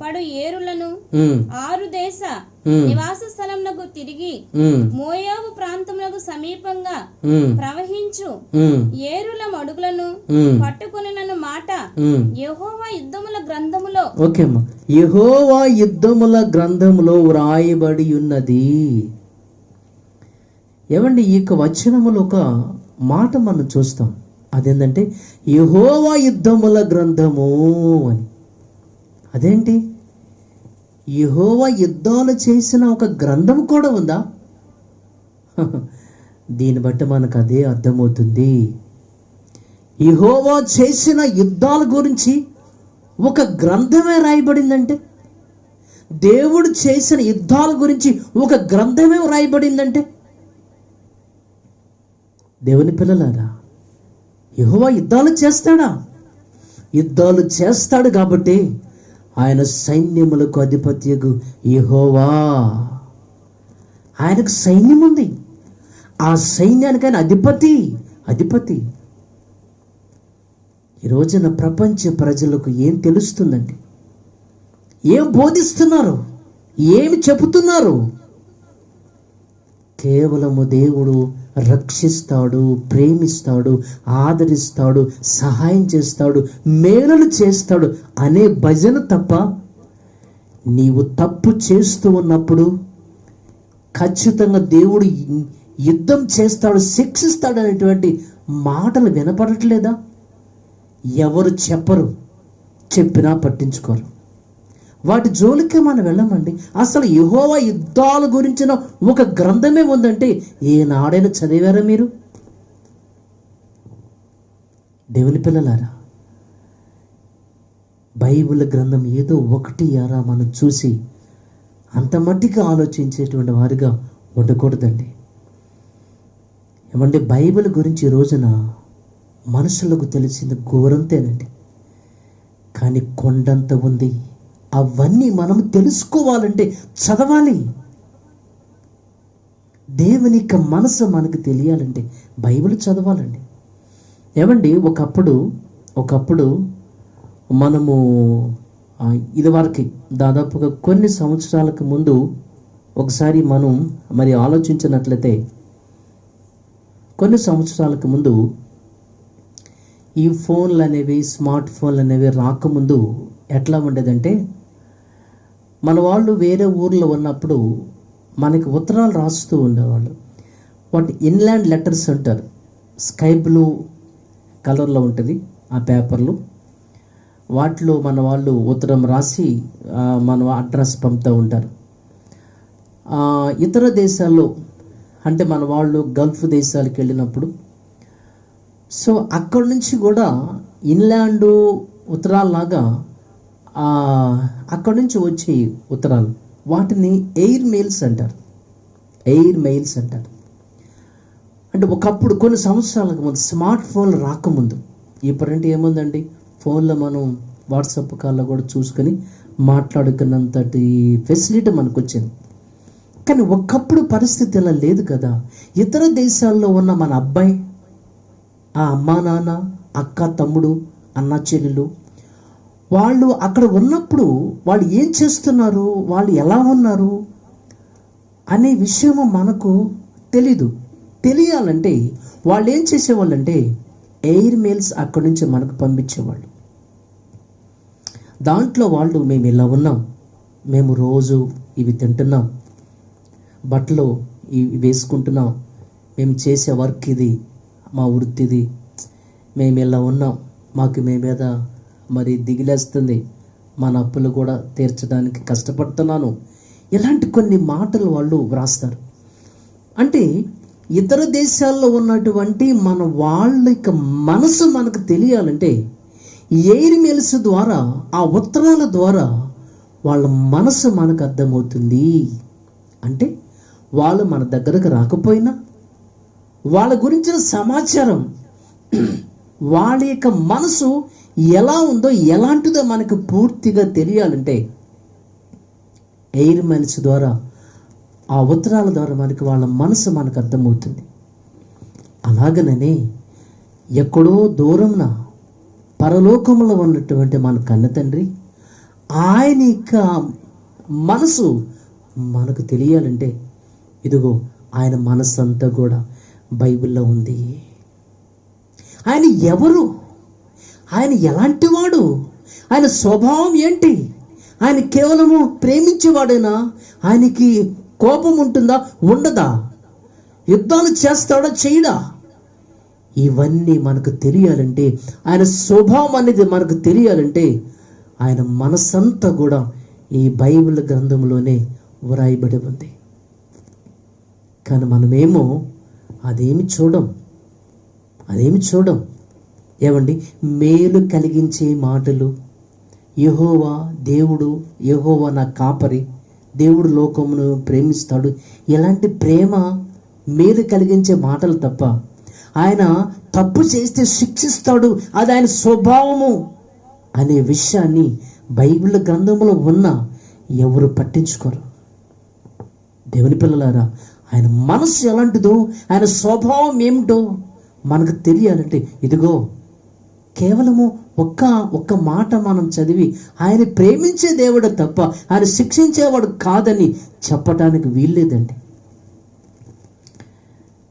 పడు ఏరులను 6 దేశ నివాస స్థలములకు తిరిగి మోయాబు ప్రాంతములకు సమీపంగా ప్రవహించు ఏరుల మడుగులను పట్టుకొనినను మాట యెహోవా యుద్ధముల గ్రంథములో యెహోవా యుద్ధముల గ్రంథములో వ్రాయబడి ఉన్నది. ఏమండి ఈ యొక్క వచనములో ఒక మాట మనం చూస్తాం. అదేంటంటే యెహోవా యుద్ధముల గ్రంథము అని. అదేంటి? యెహోవా యుద్ధాలు చేసిన ఒక గ్రంథం కూడా ఉందా? దీన్ని బట్టి మనకు అదే అర్థమవుతుంది. యెహోవా చేసిన యుద్ధాల గురించి ఒక గ్రంథమే రాయబడిందంటే, దేవుడు చేసిన యుద్ధాల గురించి ఒక గ్రంథమే రాయబడిందంటే, దేవుని పిల్లలారా, యెహోవా యుద్ధాలు చేస్తాడా? యుద్ధాలు చేస్తాడు కాబట్టి ఆయన సైన్యములకు అధిపత్యకు యెహోవా. ఆయనకు సైన్యం ఉంది. ఆ సైన్యానికి ఆయన అధిపతి. ఈ రోజున ప్రపంచ ప్రజలకు ఏం తెలుస్తుందండి? ఏం బోధిస్తున్నారు? ఏమి చెబుతున్నారు? కేవలము దేవుడు రక్షిస్తాడు, ప్రేమిస్తాడు, ఆదరిస్తాడు, సహాయం చేస్తాడు, మేలులు చేస్తాడు అనే భజన తప్ప, నీవు తప్పు చేస్తూ ఉన్నప్పుడు ఖచ్చితంగా దేవుడు యుద్ధం చేస్తాడు, శిక్షిస్తాడు అనేటువంటి మాటలు వినపడట్లేదా? ఎవరు చెప్పరు, చెప్పినా పట్టించుకోరు. వాటి జోలికే మనం వెళ్ళమండి. అసలు యెహోవా యుద్ధాల గురించిన ఒక గ్రంథమే ఉందంటే ఏనాడైనా చదివారా మీరు? దేవుని పిల్లలారా, బైబిల్ గ్రంథం ఏదో ఒకటి యారా మనం చూసి అంత మట్టిగా ఆలోచించేటువంటి వారిగా ఉండకూడదండి. ఏమంటే బైబిల్ గురించి ఈ రోజున మనుషులకు తెలిసింది ఘోరంతేనండి, కానీ కొండంత ఉంది. అవన్నీ మనం తెలుసుకోవాలంటే చదవాలి. దేవుని యొక్క మనసు మనకు తెలియాలంటే బైబిల్ చదవాలండి. ఏమండి ఒకప్పుడు మనము ఇదివరకు దాదాపుగా కొన్ని సంవత్సరాలకు ముందు ఒకసారి మనం మరి ఆలోచించినట్లయితే, కొన్ని సంవత్సరాలకు ముందు ఈ ఫోన్లు అనేవి, స్మార్ట్ ఫోన్లు అనేవి రాకముందు ఎట్లా ఉండేదంటే, మన వాళ్ళు వేరే ఊర్లో ఉన్నప్పుడు మనకి ఉత్తరాలు రాస్తూ ఉండేవాళ్ళు. వాటి ఇన్లాండ్ లెటర్స్ అంటారు. స్కై బ్లూ కలర్లో ఉంటుంది ఆ పేపర్లు. వాటిలో మన వాళ్ళు ఉత్తరం రాసి మన అడ్రస్ పంపుతూ ఉంటారు. ఇతర దేశాల్లో అంటే మన వాళ్ళు గల్ఫ్ దేశాలకు వెళ్ళినప్పుడు, సో అక్కడి నుంచి కూడా ఇన్లాండ్ ఉత్తరాల్లాగా అక్కడి నుంచి వచ్చే ఉత్తరాలు, వాటిని ఎయిర్ మెయిల్స్ అంటారు. అంటే ఒకప్పుడు కొన్ని సంవత్సరాలకు ముందు, స్మార్ట్ ఫోన్లు రాకముందు, ఇప్పుడంటే ఏముందండి, ఫోన్లో మనం వాట్సాప్ కాల్లో కూడా చూసుకొని మాట్లాడుకున్నంతటి ఫెసిలిటీ మనకు వచ్చింది. కానీ ఒకప్పుడు పరిస్థితి అలా లేదు కదా. ఇతర దేశాల్లో ఉన్న మన అబ్బాయి, ఆ అమ్మా నాన్న, అక్క తమ్ముడు, అన్న చెల్లెలు, వాళ్ళు అక్కడ ఉన్నప్పుడు వాళ్ళు ఏం చేస్తున్నారు, వాళ్ళు ఎలా ఉన్నారు అనే విషయం మనకు తెలీదు. తెలియాలంటే వాళ్ళు ఏం చేసేవాళ్ళంటే ఎయిర్ మెయిల్స్ అక్కడి నుంచి మనకు పంపించేవాళ్ళు. దాంట్లో వాళ్ళు మేము ఇలా ఉన్నాం, మేము రోజు ఇవి తింటున్నాం, బట్టలు ఇవి వేసుకుంటున్నాం, మేము చేసే వర్క్ ఇది, మా వృత్తిది, మేము ఇలా ఉన్నాం, మాకు మీ మీద మరి దిగిలేస్తుంది, మన అప్పులు కూడా తీర్చడానికి కష్టపడుతున్నాను, ఇలాంటి కొన్ని మాటలు వాళ్ళు వ్రాస్తారు. అంటే ఇతర దేశాల్లో ఉన్నటువంటి మన వాళ్ళ యొక్క మనసు మనకు తెలియాలంటే ఎయిర్ మెయిల్స్ ద్వారా, ఆ ఉత్తరాల ద్వారా వాళ్ళ మనసు మనకు అర్థమవుతుంది. అంటే వాళ్ళు మన దగ్గరకు రాకపోయినా వాళ్ళ గురించిన సమాచారం, వాళ్ళ యొక్క మనసు ఎలా ఉందో, ఎలాంటిదో మనకు పూర్తిగా తెలియాలంటే ఎయిర్ మెయిల్స్ ద్వారా, ఆ ఉత్తరాల ద్వారా మనకి వాళ్ళ మనసు మనకు అర్థమవుతుంది. అలాగననే ఎక్కడో దూరంన పరలోకంలో ఉన్నటువంటి మన కన్న తండ్రి ఆయన యొక్క మనసు మనకు తెలియాలంటే ఇదిగో ఆయన మనసు అంతా కూడా బైబిల్లో ఉంది. ఆయన ఎవరు, ఆయన ఎలాంటి వాడు, ఆయన స్వభావం ఏంటి, ఆయన కేవలము ప్రేమించేవాడేనా, ఆయనకి కోపం ఉంటుందా ఉండదా, యుద్ధాలు చేస్తాడా చేయడా, ఇవన్నీ మనకు తెలియాలంటే, ఆయన స్వభావం అనేది మనకు తెలియాలంటే ఆయన మనసంతా కూడా ఈ బైబిల్ గ్రంథంలోనే వ్రాయబడి ఉంది. కానీ మనమేమో అదేమి చూడం. ఏమండి, మేలు కలిగించే మాటలు, యెహోవా దేవుడు, యెహోవా నా కాపరి, దేవుడు లోకమును ప్రేమిస్తాడు, ఇలాంటి ప్రేమ మేలు కలిగించే మాటలు తప్ప ఆయన తప్పు చేస్తే శిక్షిస్తాడు, అది ఆయన స్వభావము అనే విషయాన్ని బైబిల్ గ్రంథంలో ఉన్న ఎవరు పట్టించుకోరు. దేవుని పిల్లలారా, ఆయన మనసు ఎలాంటిదో, ఆయన స్వభావం ఏమిటో మనకు తెలియాలంటే ఇదిగో కేవలము ఒక్క మాట మనం చదివి ఆయన ప్రేమించే దేవుడు తప్ప ఆయన శిక్షించేవాడు కాదని చెప్పటానికి వీల్లేదండి.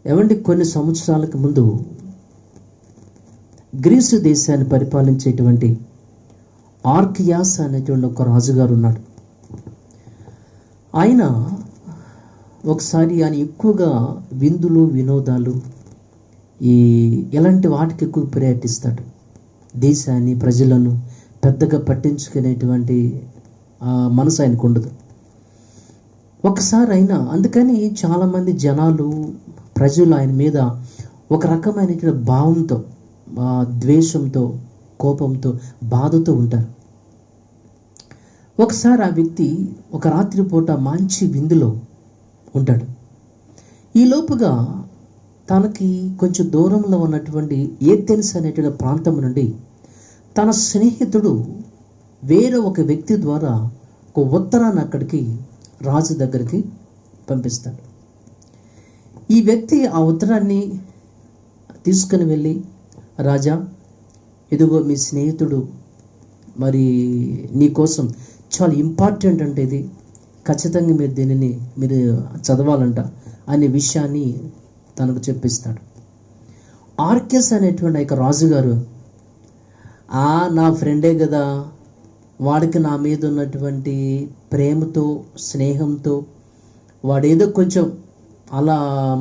ఏమండి, కొన్ని సంవత్సరాలకు ముందు గ్రీసు దేశాన్ని పరిపాలించేటువంటి ఆర్కియాస్ అనేటువంటి ఒక రాజుగారు ఉన్నాడు. ఆయన ఒకసారి ఆయన ఎక్కువగా విందులు, వినోదాలు, ఇలాంటి వాటికి ఎక్కువ ప్రయాటిస్తాడు. దేశాన్ని, ప్రజలను పెద్దగా పట్టించుకునేటువంటి మనసు ఆయనకు ఉండదు. ఒకసారి అయినా అందుకని చాలామంది జనాలు, ప్రజలు ఆయన మీద ఒక రకమైనటువంటి భావంతో, ద్వేషంతో, కోపంతో, బాధతో ఉంటారు. ఒకసారి ఆ వ్యక్తి ఒక రాత్రిపూట మంచి విందులో ఉంటాడు. ఈ లోపుగా తనకి కొంచెం దూరంలో ఉన్నటువంటి ఏథెన్స్ అనేటువంటి ప్రాంతం నుండి తన స్నేహితుడు వేరే ఒక వ్యక్తి ద్వారా ఒక ఉత్తరాన్ని అక్కడికి రాజు దగ్గరికి పంపిస్తాడు. ఈ వ్యక్తి ఆ ఉత్తరాన్ని తీసుకుని వెళ్ళి, రాజా ఇదిగో మీ స్నేహితుడు మరి నీకోసం చాలా ఇంపార్టెంట్ అంటే ఇది ఖచ్చితంగా మీరు దీనిని మీరు చదవాలంట అనే విషయాన్ని తనకు చెప్పిస్తాడు. ఆర్కెస్ అనేటువంటి ఒక రాజుగారు, నా ఫ్రెండే కదా, వాడికి నా మీద ఉన్నటువంటి ప్రేమతో, స్నేహంతో వాడేదో కొంచెం అలా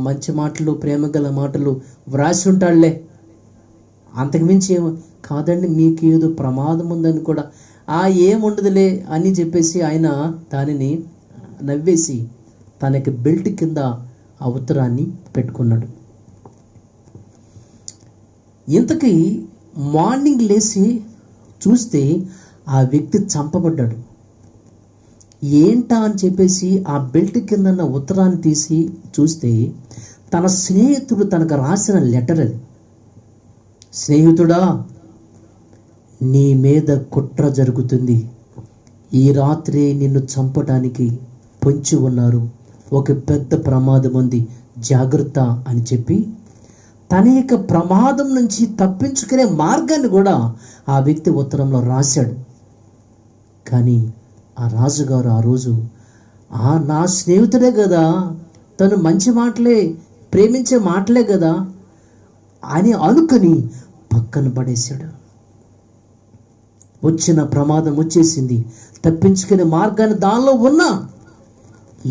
మంచి మాటలు, ప్రేమ గల మాటలు వ్రాసి ఉంటాడులే, అంతకుమించి ఏమో కాదండి, మీకు ఏదో ప్రమాదం ఉందని కూడా ఏముండదులే అని చెప్పేసి ఆయన దానిని నవ్వేసి తనకి బెల్ట్ కింద ఆ ఉత్తరాన్ని పెట్టుకున్నాడు. ఇంతకీ మార్నింగ్ లేచి చూస్తే ఆ వ్యక్తి చంపబడ్డాడు. ఏంటా అని చెప్పేసి ఆ బెల్ట్ కింద ఉత్తరాన్ని తీసి చూస్తే తన స్నేహితుడు తనకు రాసిన లెటర్ అది. స్నేహితుడా, నీ మీద కుట్ర జరుగుతుంది, ఈ రాత్రి నిన్ను చంపడానికి పొంచి ఉన్నారు, ఒక పెద్ద ప్రమాదం ఉంది, జాగ్రత్త అని చెప్పి తన యొక్క ప్రమాదం నుంచి తప్పించుకునే మార్గాన్ని కూడా ఆ వ్యక్తి ఉత్తరంలో రాశాడు. కానీ ఆ రాజుగారు ఆ రోజు నా స్నేహితుడే కదా, తను మంచి మాటలే, ప్రేమించే మాటలే కదా అని అనుకొని పక్కన పడేశాడు. వచ్చిన ప్రమాదం వచ్చేసింది, తప్పించుకునే మార్గాన్ని దానిలో ఉన్నా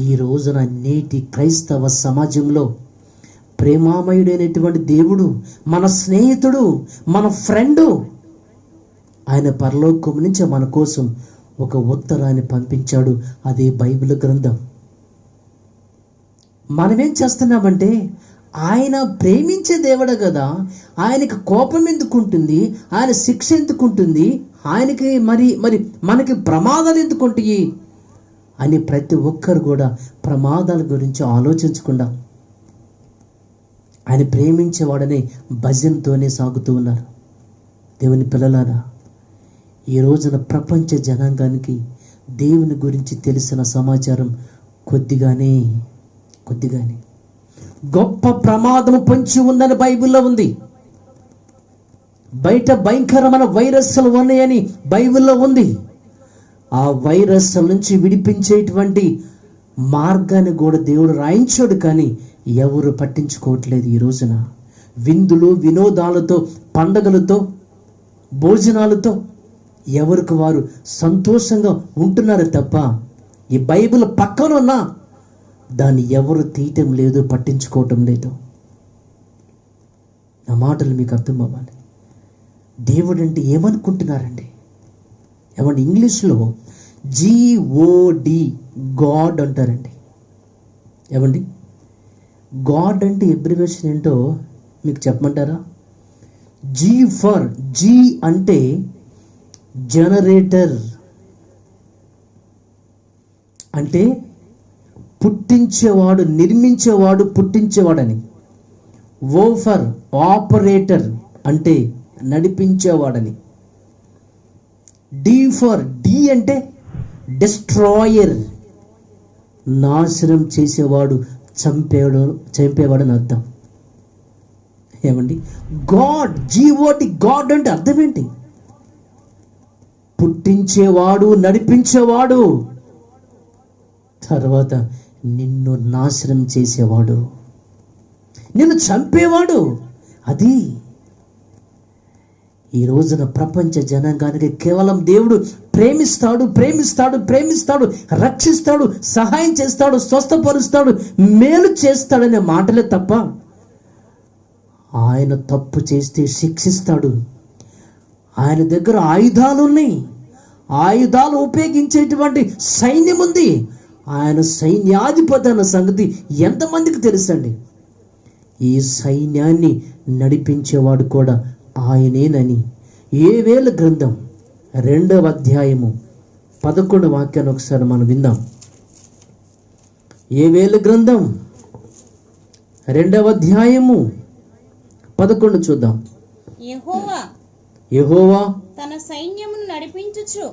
ఈ రోజున నేటి క్రైస్తవ సమాజంలో ప్రేమామయుడైనటువంటి దేవుడు, మన స్నేహితుడు, మన ఫ్రెండు, ఆయన పరలోకం నుంచి మన కోసం ఒక ఉత్తరాన్ని పంపించాడు, అదే బైబిల్ గ్రంథం. మనమేం చేస్తున్నామంటే, ఆయన ప్రేమించే దేవుడు కదా, ఆయనకి కోపం ఎందుకుంటుంది, ఆయన శిక్ష ఎందుకుంటుంది, ఆయనకి మరి మరి మనకి ప్రమాదాలు ఎందుకుంటాయి అని ప్రతి ఒక్కరు కూడా ప్రమాదాల గురించి ఆలోచించకుండా ఆయన ప్రేమించేవాడనే భజనతోనే సాగుతూ ఉన్నారు. దేవుని పిల్లలారా, ఈ రోజున ప్రపంచ జనాంగానికి దేవుని గురించి తెలిసిన సమాచారం కొద్దిగానే గొప్ప ప్రమాదం పొంచి ఉందని బైబిల్లో ఉంది. బయట భయంకరమైన వైరస్లు ఉన్నాయని బైబిల్లో ఉంది. ఆ వైరస్ల నుంచి విడిపించేటువంటి మార్గాన్ని కూడా దేవుడు రాయించాడు, కానీ ఎవరు పట్టించుకోవట్లేదు. ఈ రోజున విందులు, వినోదాలతో, పండగలతో, భోజనాలతో ఎవరికి వారు సంతోషంగా ఉంటున్నారు తప్ప ఈ బైబిల్ పక్కన ఉన్నా దాన్ని ఎవరు తీయటం లేదు, పట్టించుకోవటం లేదు. నా మాటలు మీకు అర్థం అవ్వాలి. దేవుడు అంటే ఏమనుకుంటున్నారండి? ఏమంటే ఇంగ్లీష్లో GOD గాడ్ అంటారండి. ఏమండి గాడ్ అంటే అబ్రివేషన్ ఏంటో మీకు చెప్పమంటారా? G అంటే జనరేటర్, అంటే పుట్టించేవాడు, నిర్మించేవాడు, పుట్టించేవాడని. O ఫర్ ఆపరేటర్ అంటే నడిపించేవాడని. D అంటే డిస్ట్రాయర్, నాశనం చేసేవాడు, చంపేవాడని అర్థం. ఏమండి గాడ్, GOD గాడ్ అంటే అర్థం ఏంటి? పుట్టించేవాడు, నడిపించేవాడు, తర్వాత నిన్ను నాశనం చేసేవాడు, నిన్ను చంపేవాడు. అది ఈ రోజున ప్రపంచ జనాంగానికి కేవలం దేవుడు ప్రేమిస్తాడు, ప్రేమిస్తాడు, ప్రేమిస్తాడు, రక్షిస్తాడు, సహాయం చేస్తాడు, స్వస్థపరుస్తాడు, మేలు చేస్తాడనే మాటలే తప్ప ఆయన తప్పు చేస్తే శిక్షిస్తాడు. ఆయన దగ్గర ఆయుధాలు ఉన్నాయి, ఆయుధాలు ఉపయోగించేటువంటి సైన్యం ఉంది. ఆయన సైన్యాధిపతి అన్న సంగతి ఎంతమందికి తెలుసండి? ఈ సైన్యాన్ని నడిపించేవాడు కూడా ఆయనేనని యోవేల గ్రంథం 2వ అధ్యాయము 11 వాక్యాన్ని ఒకసారి మనం విందాం. యోవేల గ్రంథం 2వ అధ్యాయము 11 చూద్దాం. యెహోవా తన సైన్యమును నడిపించుచు,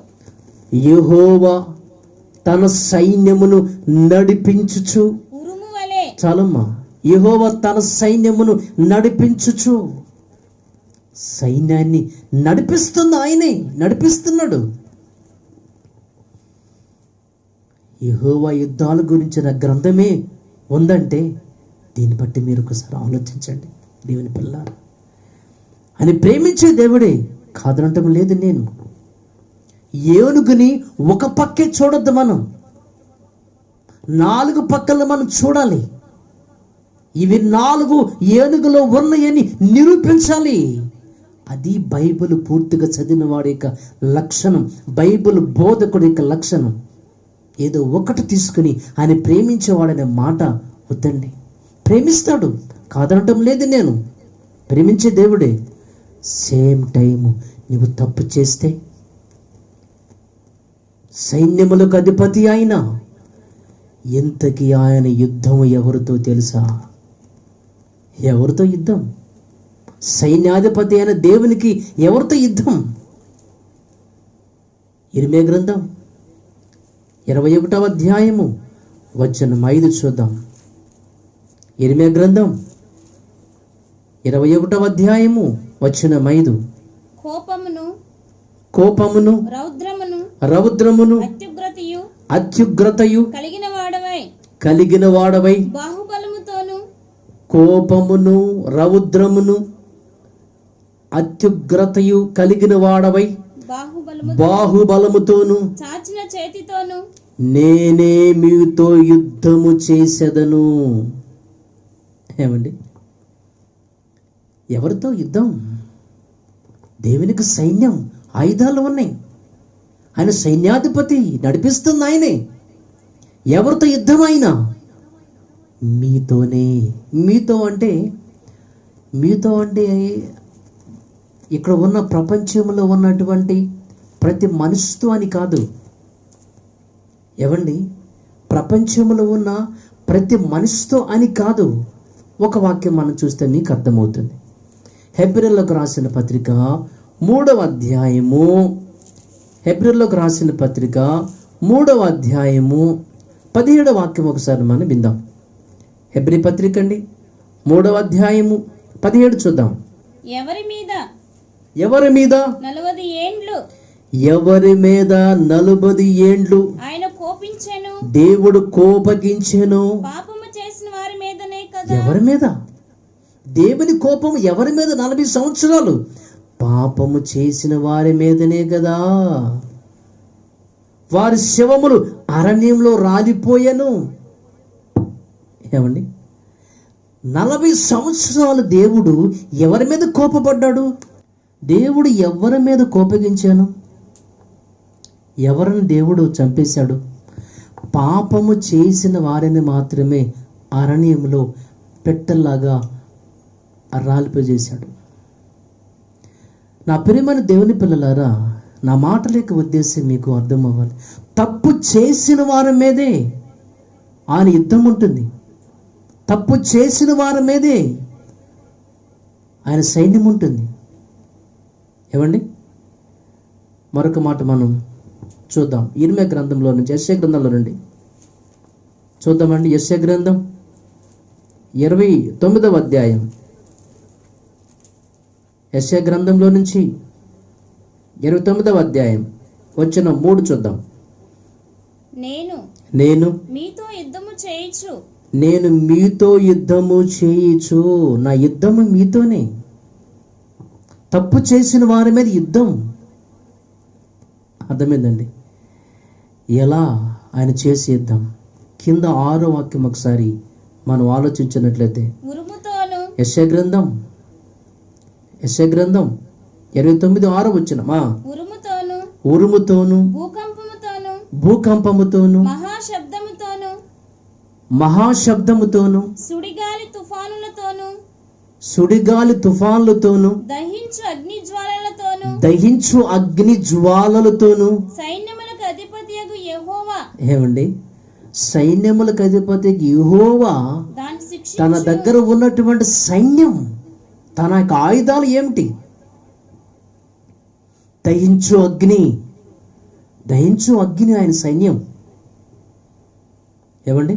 యెహోవా తన సైన్యమును నడిపించుచు, ఉరుము వలె, చాలమ్మా, యెహోవా తన సైన్యమును నడిపించుచు. సైన్యాన్ని నడిపిస్తుంది ఆయనే, నడిపిస్తున్నాడు. యెహోవా యుద్ధాల గురించిన గ్రంథమే ఉందంటే దీన్ని బట్టి మీరు ఒకసారి ఆలోచించండి. దేవుని పిల్లారా, అని ప్రేమించే దేవుడే కాదనటం లేదు. నేను ఏనుగుని ఒక పక్కే చూడొద్దు, మనం 4 పక్కల మనం చూడాలి. ఇవి 4 ఏనుగులో ఉన్నాయని నిరూపించాలి. అది బైబిల్ పూర్తిగా చదివిన వాడి యొక్క లక్షణం, బైబిల్ బోధకుడి యొక్క లక్షణం. ఏదో ఒకటి తీసుకుని ఆయన ప్రేమించేవాడనే మాట వద్దండి. ప్రేమిస్తాడు, కాదనటం లేదు నేను, ప్రేమించే దేవుడే. సేమ్ టైము నువ్వు తప్పు చేస్తే సైన్యములకు అధిపతి ఆయన, ఎంతకి ఆయన యుద్ధం ఎవరితో తెలుసా? ఎవరితో యుద్ధం? సైన్యాధిపతి అయిన దేవునికి ఎవరితో యుద్ధం? ఇర్మియా గ్రంథం 21వ అధ్యాయము వచనం 5 చూద్దాం. ఇర్మియా గ్రంథం 21వ అధ్యాయము వచనం 5. కోపమును రౌద్రమును అత్యుగ్రతయు కలిగిన వాడవై బాహుబలముతోను, కోపమును రౌద్రమును అత్యుగ్రతయు కలిగిన వాడవై బాహుబలముతోను చాచిన చేతితోను నేనే మీతో యుద్ధము చేసేదను. ఏమండి, ఎవరితో యుద్ధం? దేవునికి సైన్యం, ఆయుధాలు ఉన్నాయి. ఆయన సైన్యాధిపతి, నడిపిస్తుంది ఆయనే. ఎవరితో యుద్ధం అయినా మీతోనే. మీతో అంటే ఇక్కడ ఉన్న ప్రపంచంలో ఉన్నటువంటి ప్రతి మనిషితో అని కాదు. ఏవండి, ప్రపంచంలో ఉన్న ప్రతి మనిషితో అని కాదు. ఒక వాక్యం మనం చూస్తే మీకు అర్థమవుతుంది. హెబ్రీయులకు రాసిన పత్రిక 3వ అధ్యాయము, హెబ్రీయులకు రాసిన పత్రిక 3వ అధ్యాయము 17వ వాక్యం ఒకసారి మనం విందాం. హెబ్రీ పత్రిక అండి, 3వ అధ్యాయము 17 చూద్దాం. ఎవరి మీద 40 ఏండ్లు ఎవరి మీద 40 ఏండ్లు ఆయన కోపించెను, దేవుడు కోపగించెను. పాపము చేసిన వారి మీదనే కదా. ఎవరి మీద? దేవుని కోపం ఎవరి మీద? 40 సంవత్సరాలు పాపము చేసిన వారి మీదనే కదా. వారి శవములు అరణ్యంలో రాలిపోయాను. ఏమండి, 40 సంవత్సరాలు దేవుడు ఎవరి మీద కోపపడ్డాడు? దేవుడు ఎవరి మీద కోపగించాను? ఎవరిని దేవుడు చంపేశాడు? పాపము చేసిన వారిని మాత్రమే అరణ్యంలో పెట్టల్లాగా రాలిపోజేశాడు. నా ప్రియమైన దేవుని పిల్లలారా, నా మాటల యొక్క ఉద్దేశం మీకు అర్థం అవ్వాలి. తప్పు చేసిన వారి మీదే ఆయన యుద్ధం ఉంటుంది. తప్పు చేసిన వారి మీదే ఆయన సైన్యం ఉంటుంది. ఏమండి, మరొక మాట మనం చూద్దాం. ఇర్మియా గ్రంథంలో నుంచి, యెషయా గ్రంథంలో నుండి చూద్దామండి. యెషయా గ్రంథం 29వ అధ్యాయం, యెషయా గ్రంథంలో నుంచి 29వ అధ్యాయం వచ్చిన 3 చూద్దాం. నేను మీతో యుద్ధము చేయించు. నేను మీతో యుద్ధము చేయించు. నా యుద్ధము మీతోనే. తప్పు చేసిన వారి మీద యుద్ధం. అర్థమైందండి ఎలా ఆయన చేసి యుద్ధం? కింద 6వ వాక్యం ఒకసారి మనం ఆలోచించినట్లయితే, ఉరుముతోను యెషయా గ్రంథం 29:6 వచ్చినమా, ఉరుముతోను భూకంపముతోను మహాశబ్దముతోను సుడిగాలి తుఫానులతోను దహించు అగ్ని జ్వాలలతోను సైన్యములకు అధిపతియగు యెహోవా. ఏమండి, సైన్యములకు అధిపతికి యెహోవా తన దగ్గర ఉన్నటువంటి సైన్యం, తన యొక్క ఆయుధాలు ఏమిటి? దహించు అగ్ని ఆయన సైన్యం. ఏమండి,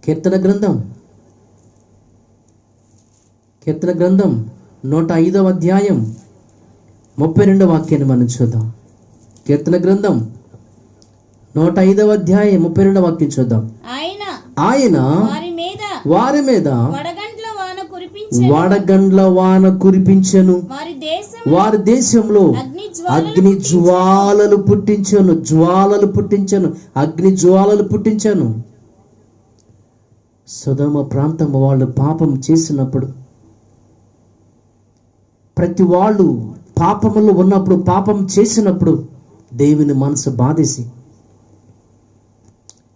కీర్తన గ్రంథం 105వ అధ్యాయం 32వ వాక్యాన్ని మనం చూద్దాం. కీర్తన గ్రంథం 105వ అధ్యాయం 32వ వాక్యం చూద్దాం. ఆయన వారి మీద వడగండ్ల వాన కురిపించెను, వారి దేశంలో అగ్ని జ్వాలలు పుట్టించెను. సొదొమ ప్రాంతం వాళ్ళు పాపం చేసినప్పుడు, ప్రతి వాళ్ళు పాపములో ఉన్నప్పుడు, పాపం చేసినప్పుడు దేవుని మనసు బాధేసి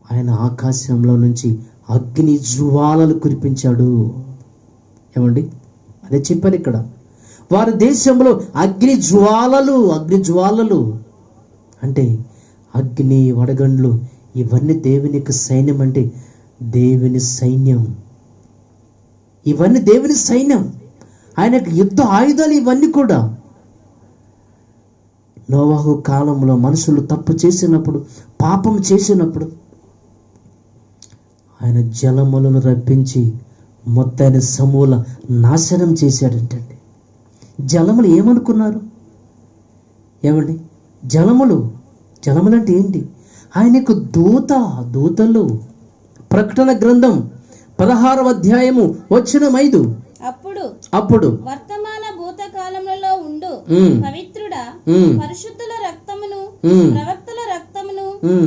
ఆయన ఆకాశంలో నుంచి అగ్ని జ్వాలలు కురిపించాడు. ఏమండి, అదే చెప్పారు ఇక్కడ. వారి దేశంలో అగ్ని జ్వాలలు అంటే అగ్ని, వడగండ్లు, ఇవన్నీ దేవుని యొక్క సైన్యం. అంటే దేవుని సైన్యం, ఇవన్నీ దేవుని సైన్యం. ఆయన యుద్ధ ఆయుధాలు ఇవన్నీ కూడా. నోవహు కాలంలో మనుషులు తప్పు చేసినప్పుడు, పాపం చేసినప్పుడు ఆయన జలములను రప్పించి మొత్తాన్ని సమూల నాశనం చేశాడంటండి. జలములు ఏమనుకున్నారు? ఏమండి, జలములు అంటే ఏంటి? ఆయనకు దూతలు. ప్రకటన గ్రంథం 16వ అధ్యాయము వచనం 5. అప్పుడు వర్తమాన భూతకాలములలో ఉండు పవిత్రుడా, పరిశుద్ధుల రక్తమును ప్రవక్తల రక్తమును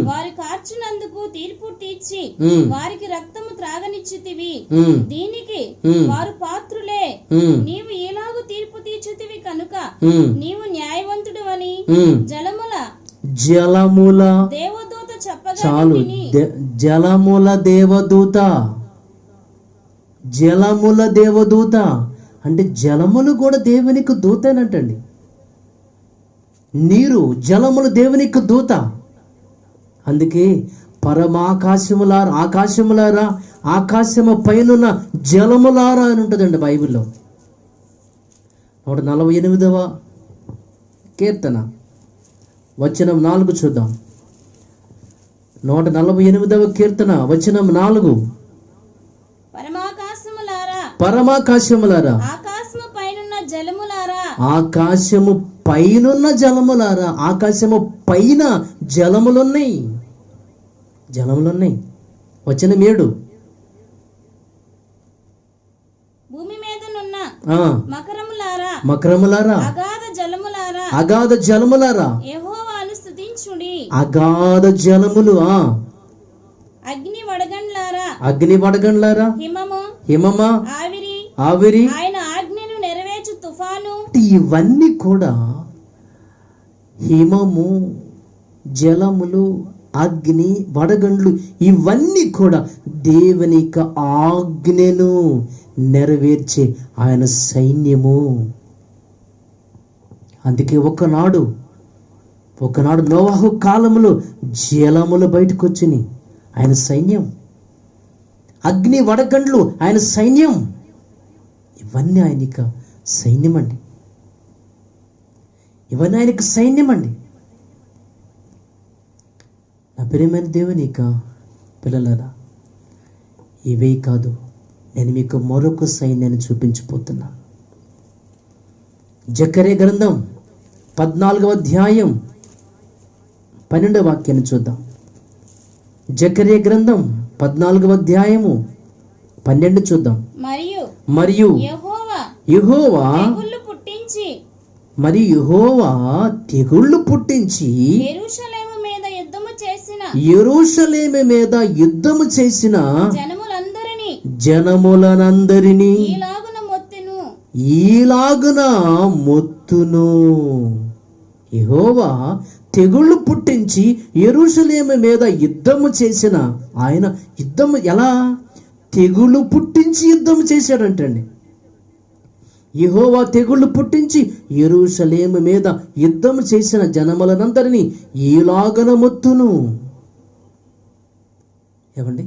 వారి కార్చినందుకు తీర్పు తీర్చి వారికి రక్తము త్రాగనిచ్చితివి. దీనికి వారు పాత్రులే. నీవు ఈలాగు తీర్పు తీర్చితివి కనుక నీవు న్యాయవంతుడు అని జలముల దేవదూత చెప్పగా చాలు విని, జలముల దేవదూత, జలముల దేవదూత అంటే జలములు కూడా దేవునికి దూతేనంటండి. నీరు జలములు దేవునికి దూత. అందుకే పరమాకాశములారా, ఆకాశములారా, ఆకాశము పైనున్న జలములారా అని ఉంటుందండి బైబిల్లో. 148వ కీర్తన వచనం 4 చూద్దాం. 148వ కీర్తన వచనం 4. పరమాకాశములారా, పరమాకాశములారా, ఆకాశము పైనున్న జలములారా, ఆకాశము పైనున్న జలములారా, ఆకాశము పైన జలములున్నాయి, జలములున్నాయి. వచనం 7. భూమి మీదనున్న ఆ మకరములారా, మకరములారా, అగాధ జలములారా, అగాధ జలములారా, యెహోవాను స్తుతించుడి. అగాధ జలములు, అగ్ని వడగండ్లారా, అగ్ని వడగండ్లారా, హిమము, హిమమా, ఆవిరి, ఆవిరి, ఆయన ఆజ్ఞను నెరవేర్చు తుఫాను, ఇవన్నీ కూడా హిమము, జలములు, అగ్ని, వడగండ్లు ఇవన్నీ కూడా దేవుని యొక్క ఆజ్ఞను నెరవేర్చే ఆయన సైన్యము. అందుకే ఒకనాడు నోవాహు కాలములో జలములు బయటకు వచ్చినాయి, ఆయన సైన్యం. అగ్ని, వడగండ్లు ఆయన సైన్యం. ఇవన్నీ ఆయనక సైన్యం అండి, ఇవన్నీ ఆయనకు సైన్యం అండి. నా ప్రియమైన దేవుని యొక్క పిల్లలారా, ఇవే కాదు, నేను మీకు మరొక సైన్యాన్ని చూపించబోతున్నా. జకర్యా గ్రంథం 14వ అధ్యాయం 12వ వాక్యాన్ని చూద్దాం. జకర్యా గ్రంథం 14వ అధ్యాయము 12 చూద్దాం. మరియు యెహోవా తెగుళ్ళు పుట్టించి యెరూషలేము మీద యుద్ధము చేసిన జనములనందరినీ ఈలాగున మొత్తును. యెహోవా తెగుళ్ళు పుట్టించి యెరూషలేము మీద యుద్ధము చేసిన ఆయన. యుద్ధము ఎలా? తెగుళ్ళు పుట్టించి యుద్ధము చేశాడంటండి. యెహోవా తెగుళ్ళు పుట్టించి యెరూషలేము మీద యుద్ధము చేసిన జనములనందరినీ ఈలాగన మొత్తును. ఏమండి?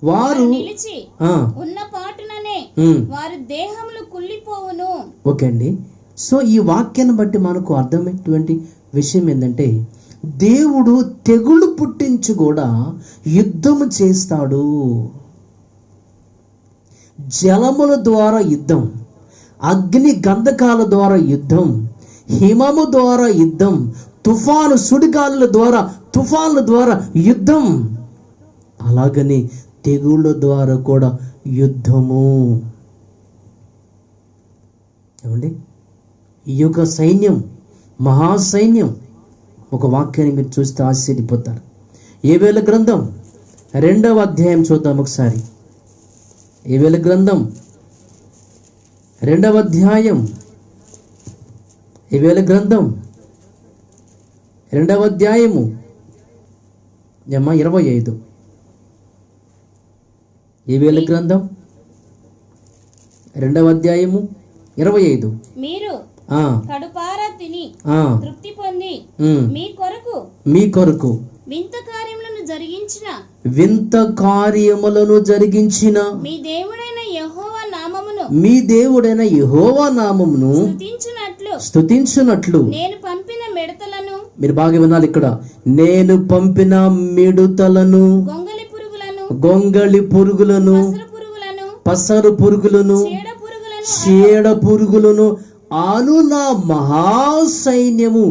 వారు ఉన్న పాటుననే వారి దేహములు కుళ్ళిపోవును. ఓకే అండి. సో ఈ వాక్యాన్ని బట్టి మనకు అర్థమైనటువంటి విషయం ఏంటంటే, దేవుడు తెగుళ్ళు పుట్టించి కూడా యుద్ధము చేస్తాడు. జలముల ద్వారా యుద్ధం, అగ్ని గంధకాల ద్వారా యుద్ధం, హిమము ద్వారా యుద్ధం, తుఫాను సుడిగాలుల ద్వారా, తుఫాన్ల ద్వారా యుద్ధం. అలాగని తెగుళ్ళ ద్వారా కూడా యుద్ధము. ఏమండి? ఈ యొక్క సైన్యం, మహాసైన్యం. ఒక వాక్యాన్ని మీరు చూస్తే ఆశ్చర్యపోతారు. యోవేలు గ్రంథం 2వ అధ్యాయం చూద్దాం ఒకసారి. యోవేలు గ్రంథం 2వ అధ్యాయం, యోవేలు గ్రంథం 2వ అధ్యాయము 25. యోవేలు గ్రంథం 2వ అధ్యాయము 25. మీరు కడుపారా తిని తృప్తి పొంది మీ కొరకు వింత కార్యములను జరిగించిన మీ దేవుడైన యెహోవా నామమును స్తుతించునట్లు నేను పంపిన మిడతలను, మీరు బాగా వినాలి ఇక్కడ, నేను పంపిన మిడతలను, గొంగళి పురుగులను, పసరు పురుగులను, చీడ పురుగులను ఆను నా మహాసైన్యము,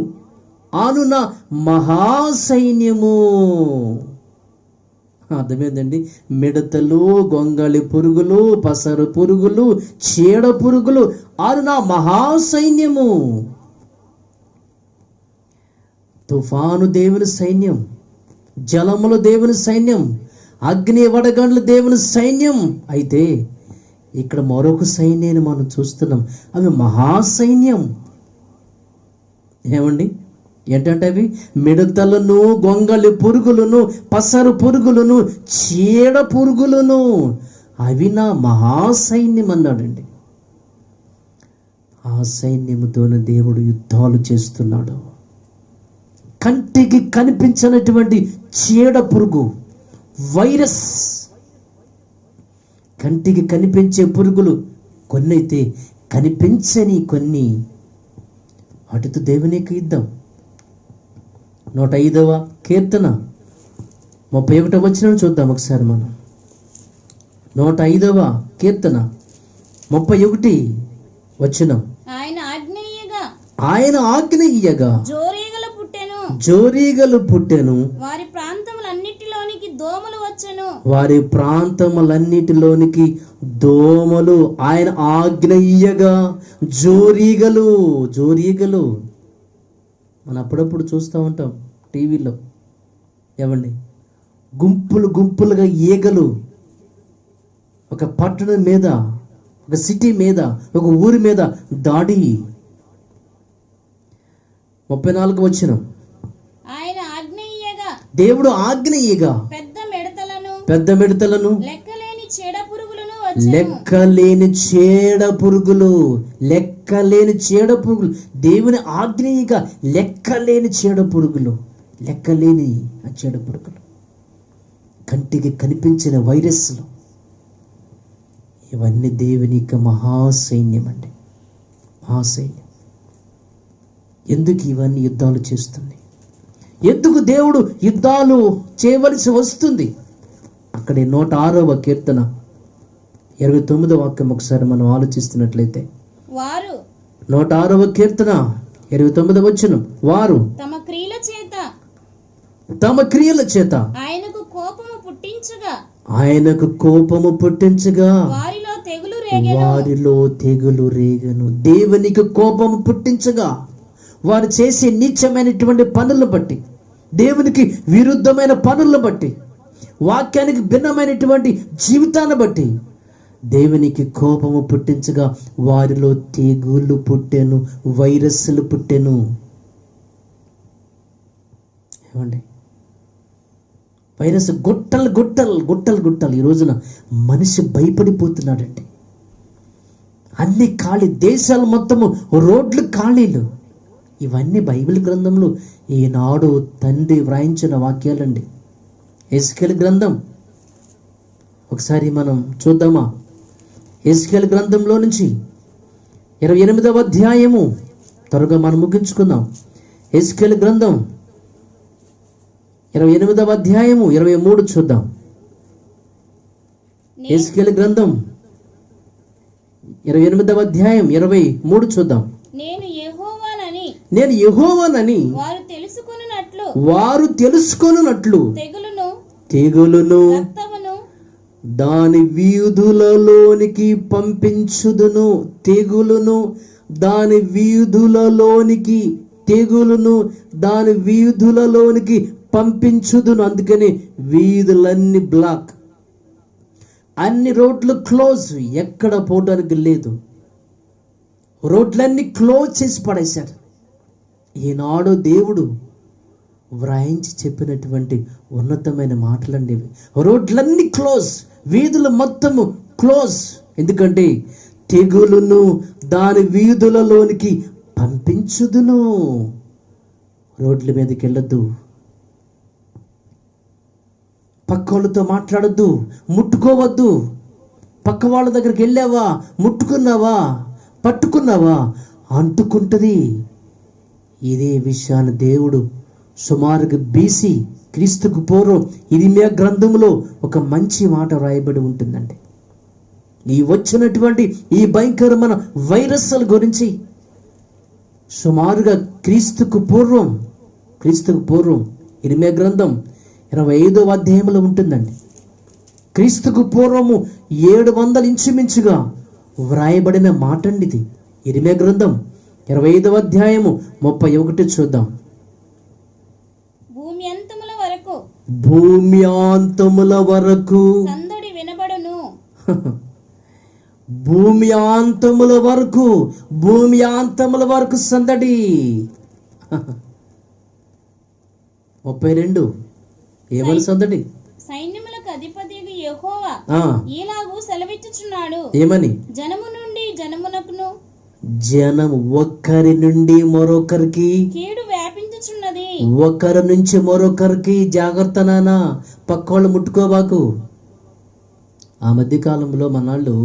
అర్థమైందండి? మిడతలు, గొంగళి పురుగులు, పసరు పురుగులు, చీడ పురుగులు ఆను నా మహాసైన్యము. తుఫాను దేవుని సైన్యం, జలములు దేవుని సైన్యం, అగ్ని వడగండ్లు దేవుని సైన్యం. అయితే ఇక్కడ మరొక సైన్యాన్ని మనం చూస్తున్నాం, అవి మహాసైన్యం. ఏమండి? ఏంటంటే అవి మిడతలను, గొంగళి పురుగులను, పసరు పురుగులను, చీడ పురుగులను, అవి నా మహాసైన్యం అన్నాడండి. ఆ సైన్యముతోనే దేవుడు యుద్ధాలు చేస్తున్నాడు. కంటికి కనిపించినటువంటి చీడ పురుగు, వైరస్, కంటికి కనిపించే పురుగులు కొన్ని అయితే, కనిపించని కొన్ని. వాటితో దేవునికి యుద్ధం. 105వ కీర్తన 31వ వచనం చూద్దాం ఒకసారి మనం. 105వ కీర్తన 31 వచనం. ఆయన ఆజ్ఞ ఇయ్యగా జోరీగలు పుట్టెను, వారి ప్రాంతములన్నిటిలోనికి దోమలు. ఆయన ఆజ్ఞ ఇయ్యగా జోరీగలు. మనం అప్పుడప్పుడు చూస్తూ ఉంటాం టీవీలో, ఏమండి, గుంపులుగా ఈగలు ఒక పట్టణం మీద, ఒక సిటీ మీద, ఒక ఊరి మీద దాడి. 34వ వచనం. దేవుడు ఆజ్ఞ ఇయ్యగా పెద్ద మిడతలను, లెక్కలేని చీడ పురుగులు, దేవుని ఆజ్ఞ ఇయ్యగా లెక్కలేని చీడ పురుగులు, కంటికి కనిపించిన వైరస్లు, ఇవన్నీ దేవుని యొక్క మహాసైన్యం అండి, మహాసైన్యం. ఎందుకు ఇవన్నీ యుద్ధాలు చేస్తుంది? ఎందుకు దేవుడు యుద్ధాలు చేయవలసి వస్తుంది? అక్కడే 106వ కీర్తన 29వ వాక్యం ఒకసారి మనం ఆలోచిస్తున్నట్లయితే, 106వ కీర్తన 29వ వచనం. వారు తమ క్రియల చేత ఆయనకు కోపము పుట్టించగా వారిలో తెగులు రేగను. దేవునికి కోపము పుట్టించగా, వారు చేసే నీచమైనటువంటి పనులను బట్టి, దేవునికి విరుద్ధమైన పనులను బట్టి, వాక్యానికి భిన్నమైనటువంటి జీవితాన్ని బట్టి దేవునికి కోపము పుట్టించగా వారిలో తెగుళ్ళు పుట్టెను, వైరస్లు పుట్టెను. ఏమండి, వైరస్ గుట్టలు. ఈ రోజున మనిషి భయపడిపోతున్నాడండి. అన్ని ఖాళీ, దేశాలు మొత్తము రోడ్లు ఖాళీలు. ఇవన్నీ బైబిల్ గ్రంథంలో ఈనాడు తండ్రి వ్రాయించిన వాక్యాలండి. ఎస్కేల్ గ్రంథం ఒకసారి మనం చూద్దామా? ఎస్కేల్ గ్రంథంలో నుంచి 28వ అధ్యాయము, త్వరగా మనం ముగించుకుందాం. ఎస్కేల్ గ్రంథం 28వ అధ్యాయము 23 చూద్దాం. ఎస్కేల్ గ్రంథం 28వ అధ్యాయం 23 చూద్దాం. నేను యెహోవానని వారు తెలుసుకొనున్నట్లు తెగులును దాని వీధులలోనికి పంపించుదును. తెగులును దాని వీధులలోనికి పంపించుదును. అందుకని వీధులన్నీ బ్లాక్, అన్ని రోడ్లు క్లోజ్, ఎక్కడ పోవడానికి లేదు. రోడ్లన్నీ క్లోజ్ చేసి పడేశారు. ఈనాడు దేవుడు వ్రాయించి చెప్పినటువంటి ఉన్నతమైన మాటలండి ఇవి. రోడ్లన్నీ క్లోజ్, వీధులు మొత్తము క్లోజ్. ఎందుకంటే తెగులును దాని వీధులలోనికి పంపించుదును. రోడ్ల మీదకి వెళ్ళొద్దు, పక్క వాళ్ళతో మాట్లాడొద్దు, ముట్టుకోవద్దు. పక్క వాళ్ళ దగ్గరికి వెళ్ళావా, ముట్టుకున్నావా, పట్టుకున్నావా, అంటుకుంటుంది. ఇదే విషయాన్ని దేవుడు సుమారుగా BC క్రీస్తుకు పూర్వం ఇర్మియా గ్రంథంలో ఒక మంచి మాట రాయబడి ఉంటుందండి. ఈ వచ్చినటువంటి ఈ భయంకరమైన వైరస్ల గురించి సుమారుగా క్రీస్తుకు పూర్వం ఇర్మియా గ్రంథం 25వ అధ్యాయంలో ఉంటుందండి. క్రీస్తుకు పూర్వము 700 ఇంచుమించుగా వ్రాయబడిన మాట అండి ఇది. ఇర్మియా గ్రంథం 25వ అధ్యాయము 31 చూద్దాం. భూమి అంతముల వరకు సందడి వినబడును. భూమి అంతముల వరకు సందడి. 32 ఏమని సందడి? సైన్యములకు అధిపతి యెహోవా ఆ, ఈలాగు సెలవిచ్చుచున్నాడు, ఏమని? జనము నుండి జనమునకును జనం ఒక్కరి నుండి మరొకరికి, కీడు వ్యాపించుచున్నది. ఒకరి నుంచి మరొకరికి. జాగ్రత్త నానా, పక్కోళ్ళు ముట్టుకోబాకు. ఆ మధ్య కాలంలో మనాళ్ళు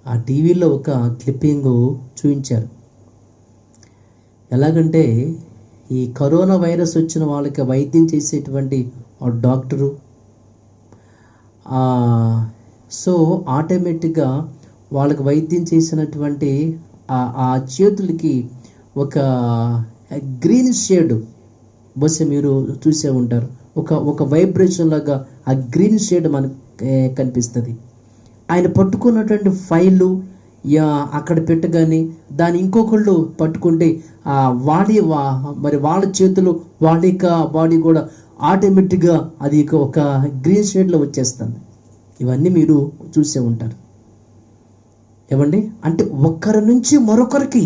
ఆ టీవీలో ఒక క్లిప్పింగ్ చూపించారు. ఎలాగంటే ఈ కరోనా వైరస్ వచ్చిన వాళ్ళకి వైద్యం చేసేటువంటి ఆ డాక్టరు సో ఆటోమేటిక్గా వాళ్ళకి వైద్యం చేసినటువంటి ఆ చేతులకి ఒక గ్రీన్ షేడ్, బహుశా మీరు చూసే ఉంటారు, ఒక వైబ్రేషన్ లాగా ఆ గ్రీన్ షేడ్ మనకు కనిపిస్తుంది. ఆయన పట్టుకున్నటువంటి ఫైలు అక్కడ పెట్టగానే దాన్ని ఇంకొకళ్ళు పట్టుకుంటే మరి వాళ్ళ చేతులు వాళ్ళ యొక్క బాడీ కూడా ఆటోమేటిక్గా అది ఒక గ్రీన్ షేడ్లో వచ్చేస్తుంది. ఇవన్నీ మీరు చూసే ఉంటారు. ఏమండి, అంటే ఒక్కరి నుంచి మరొకరికి,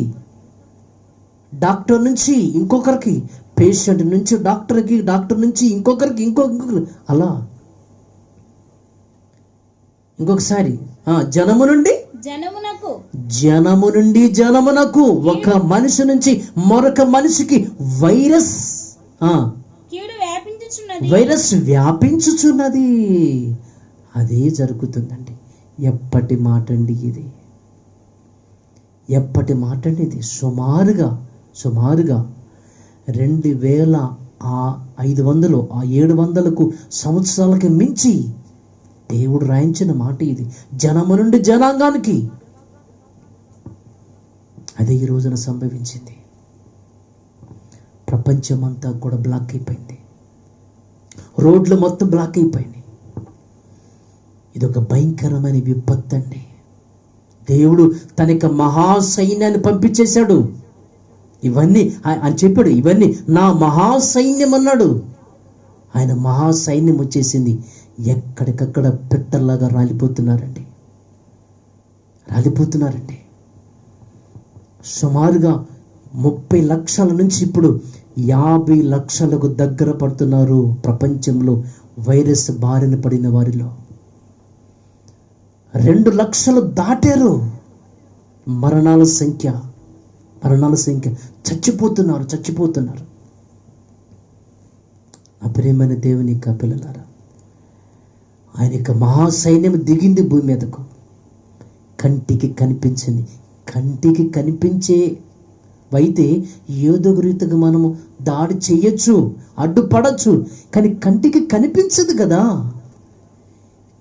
డాక్టర్ నుంచి ఇంకొకరికి, పేషెంట్ నుంచి డాక్టర్కి, డాక్టర్ నుంచి ఇంకొకరికి, ఇంకొకరికి, అలా. ఇంకొకసారి జనము నుండి జనమునకు, ఒక మనిషి నుంచి మరొక మనిషికి వైరస్ వ్యాపించుచున్నది. అదే జరుగుతుందండి. ఎప్పటి మాట అండి ఇది? ఎప్పటి మాట అండి ఇది? సుమారుగా 2500 700 సంవత్సరాలకి మించి దేవుడు రాయించిన మాట ఇది, జనము నుండి జనాంగానికి. అదే ఈ రోజున సంభవించింది. ప్రపంచమంతా కూడా బ్లాక్ అయిపోయింది, రోడ్లు మొత్తం బ్లాక్ అయిపోయినాయి. ఇదొక భయంకరమైన విపత్తు అండి. దేవుడు తన యొక్క మహాసైన్యాన్ని పంపించేశాడు. ఇవన్నీ అని చెప్పాడు, ఇవన్నీ నా మహాసైన్యం అన్నాడు. ఆయన మహాసైన్యం వచ్చేసింది. ఎక్కడికక్కడ పెట్టల్లాగా రాలిపోతున్నారండి. సుమారుగా 30 లక్షల నుంచి ఇప్పుడు 50 లక్షలకు దగ్గర పడుతున్నారు ప్రపంచంలో వైరస్ బారిన పడిన వారిలో. 2 లక్షలు దాటారు మరణాల సంఖ్య. చచ్చిపోతున్నారు. అప్రియమైన దేవుని యొక్క పిల్లలారా, ఆయన యొక్క మహాసైన్యం దిగింది భూమి మీదకు. కంటికి కనిపించేవైతే ఏదో రీతిగా మనము దాడి చేయొచ్చు, అడ్డుపడచ్చు. కానీ కంటికి కనిపించదు కదా.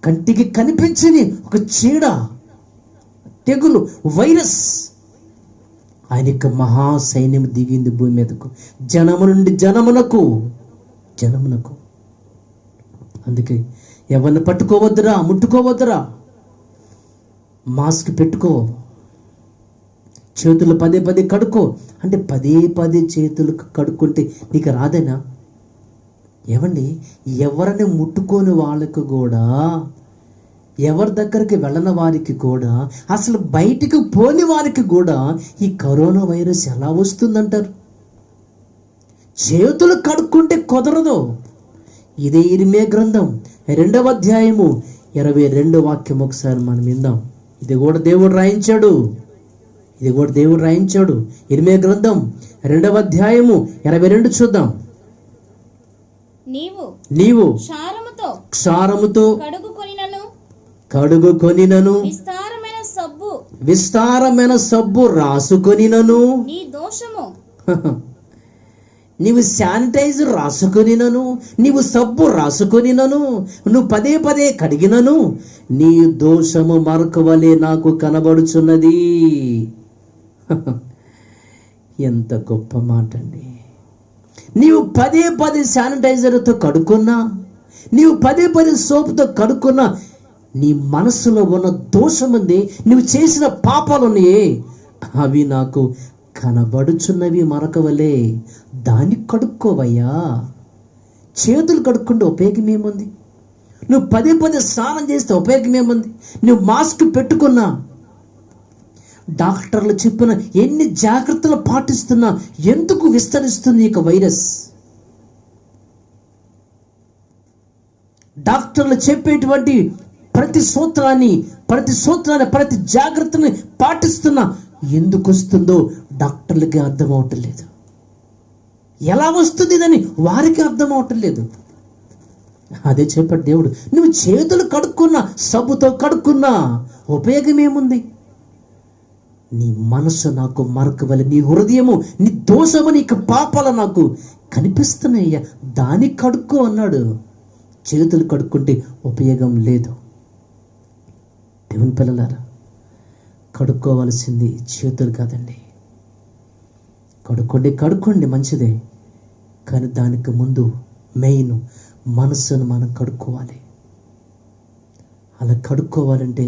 కంటికి కనిపించని ఒక చీడ, తెగులు, వైరస్, ఆయన యొక్క మహాసైన్యం దిగింది భూమి మీదకు. జనము నుండి జనమునకు. అందుకే ఎవరిని పట్టుకోవద్దురా, ముట్టుకోవద్దురా. మాస్క్ పెట్టుకో, చేతులు పదే కడుక్కో. అంటే పదే చేతులు కడుక్కుంటే నీకు రాదేనా? ఏమండి, ఎవరిని ముట్టుకోని వాళ్ళకు కూడా, ఎవరి దగ్గరికి వెళ్ళని వారికి కూడా, అసలు బయటికి పోని వారికి కూడా ఈ కరోనా వైరస్ ఎలా వస్తుందంటారు? చేతులు కడుక్కుంటే కుదరదు. ఇదే ఇర్మియా గ్రంథం 2వ అధ్యాయము 22వ వాక్యం ఒకసారి మనం విందాం. ఇది కూడా దేవుడు రాయించాడు. ఇర్మియా గ్రంథం 2వ అధ్యాయము 22 చూద్దాం. నీవు క్షారముతో కడుగుకొనినను విస్తారమైన సబ్బు రాసుకొనినను, నీవు శానిటైజర్ రాసుకొనినను, నీవు సబ్బు రాసుకొనినను, నువ్వు పదే కడిగినను, నీ దోషము మరొక వలె నాకు కనబడుచున్నది. ఎంత గొప్ప మాట అండి. నీవు పదే శానిటైజర్తో కడుక్కున్నా, నీవు పదే సోపుతో కడుక్కున్నా, నీ మనసులో ఉన్న దోషం ఉంది, నువ్వు చేసిన పాపాలున్నాయే, అవి నాకు కనబడుచున్నవి మరొకవలే. దాన్ని కడుక్కోవయ్యా. చేతులు కడుక్కుంటే ఉపయోగం ఏముంది? నువ్వు పదే స్నానం చేస్తే ఉపయోగం ఏముంది? నువ్వు మాస్క్ పెట్టుకున్నా, డాక్టర్లు చెప్పిన ఎన్ని జాగ్రత్తలు పాటిస్తున్నా ఎందుకు విస్తరిస్తుంది ఇక వైరస్? డాక్టర్లు చెప్పేటువంటి ప్రతి సూత్రాన్ని ప్రతి జాగ్రత్తని పాటిస్తున్నా ఎందుకు వస్తుందో డాక్టర్లకి అర్థం అవటం లేదు. ఎలా వస్తుంది అని వారికి అర్థం అవటం లేదు. అదే చెప్పాడు దేవుడు, నువ్వు చేతులు కడుక్కున్నా, సబ్బుతో కడుక్కున్నా ఉపయోగం ఏముంది? నీ మనసు నాకు మరకవలె, నీ హృదయము, నీ దోషము, నీకు పాపాలు నాకు కనిపిస్తున్నాయ్యా, దాన్ని కడుక్కో అన్నాడు. చేతులు కడుక్కుంటే ఉపయోగం లేదు. దేవుని పిల్లలారా, కడుక్కోవలసింది చేతులు కాదండి. కడుక్కోండి మంచిదే, కానీ దానికి ముందు మెయిన్ మనస్సును మనం కడుక్కోవాలి. అలా కడుక్కోవాలంటే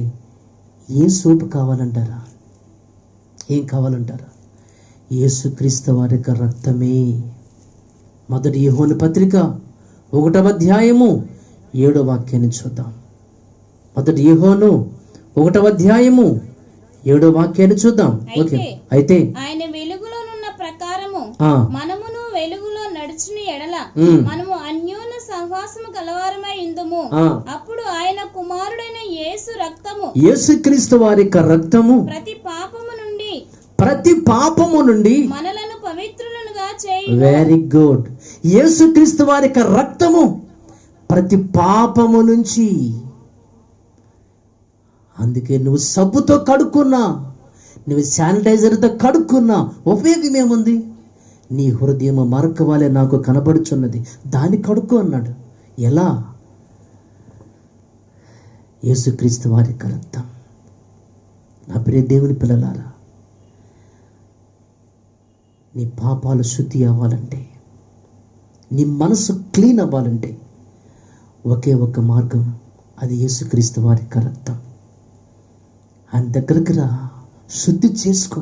ఏ సోపు కావాలంటారా? ఏం కావాలంటారా? యేసుక్రీస్తు వారి యొక్క రక్తమే. మొదటి యోహాను పత్రిక 1వ అధ్యాయము 7వ వాక్యాన్ని చూద్దాం. మొదటి యోహాను 1వ అధ్యాయము 7వ వాక్యాన్ని చూద్దాం. ఓకే, అయితే ఆయన వెలుగులోనున్న ప్రకారము మనమును వెలుగులో నడుచున ఎడల మనము అన్యోన్య సహవాసము కలవారమై ఇందుము. అప్పుడు ఆయన కుమారుడైన యేసు రక్తము, యేసుక్రీస్తు వారి యొక్క రక్తము ప్రతి పాపము నుండి మనలను పవిత్రులనుగా చేయును. Very good. యేసుక్రీస్తు వారి యొక్క రక్తము ప్రతి పాపము నుంచి. అందుకే నువ్వు సబ్బుతో కడుక్కున్నా, నువ్వు శానిటైజర్తో కడుక్కున్నా ఉపయోగం ఏముంది? నీ హృదయం మరక వలె నాకు కనబడుచున్నది, దాన్ని కడుక్కో అన్నాడు. ఎలా? యేసుక్రీస్తు వారి యొక్క రక్తం. నా ప్రియ దేవుని పిల్లలారా, నీ పాపాలు శుద్ధి అవ్వాలంటే, నీ మనసు క్లీన్ అవ్వాలంటే ఒకే ఒక మార్గం, అది యేసుక్రీస్తు వారి యొక్క రక్తం. ఆయన దగ్గరికి రా, శుద్ధి చేసుకో.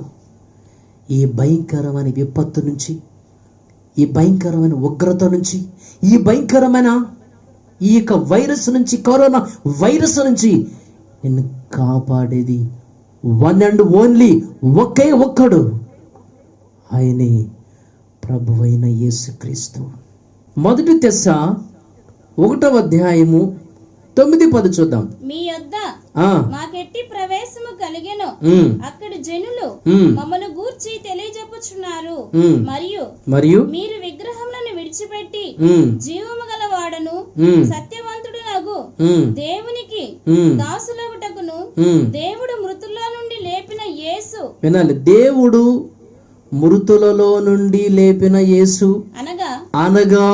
ఈ భయంకరమైన విపత్తు నుంచి, ఈ భయంకరమైన ఉగ్రత నుంచి, ఈ భయంకరమైన ఈ యొక్క వైరస్ నుంచి, కరోనా వైరస్ నుంచి నిన్ను కాపాడేది వన్ అండ్ ఓన్లీ ఒకే ఒక్కడు, ఆయనే ప్రభువైన యేసుక్రీస్తు. మొదటి తెస్స 1వ అధ్యాయము 9-10 చూద్దాం. మీ యొద్ద మాకెట్టి ప్రవేశము కలిగెను, అక్కడ జనులు మమ్మను గూర్చి తెలియజెప్పుచున్నారు. మరియు మీరు విగ్రహములను విడిచిపెట్టి జీవము గల వాడను సత్యవంతుడు నగు దేవునికి దాసులగుటకును దేవుడు మృతుల్లో నుండి లేపిన యేసు. వినాలి, దేవుడు మృతులలో నుండి లేపిన యేసు అనగా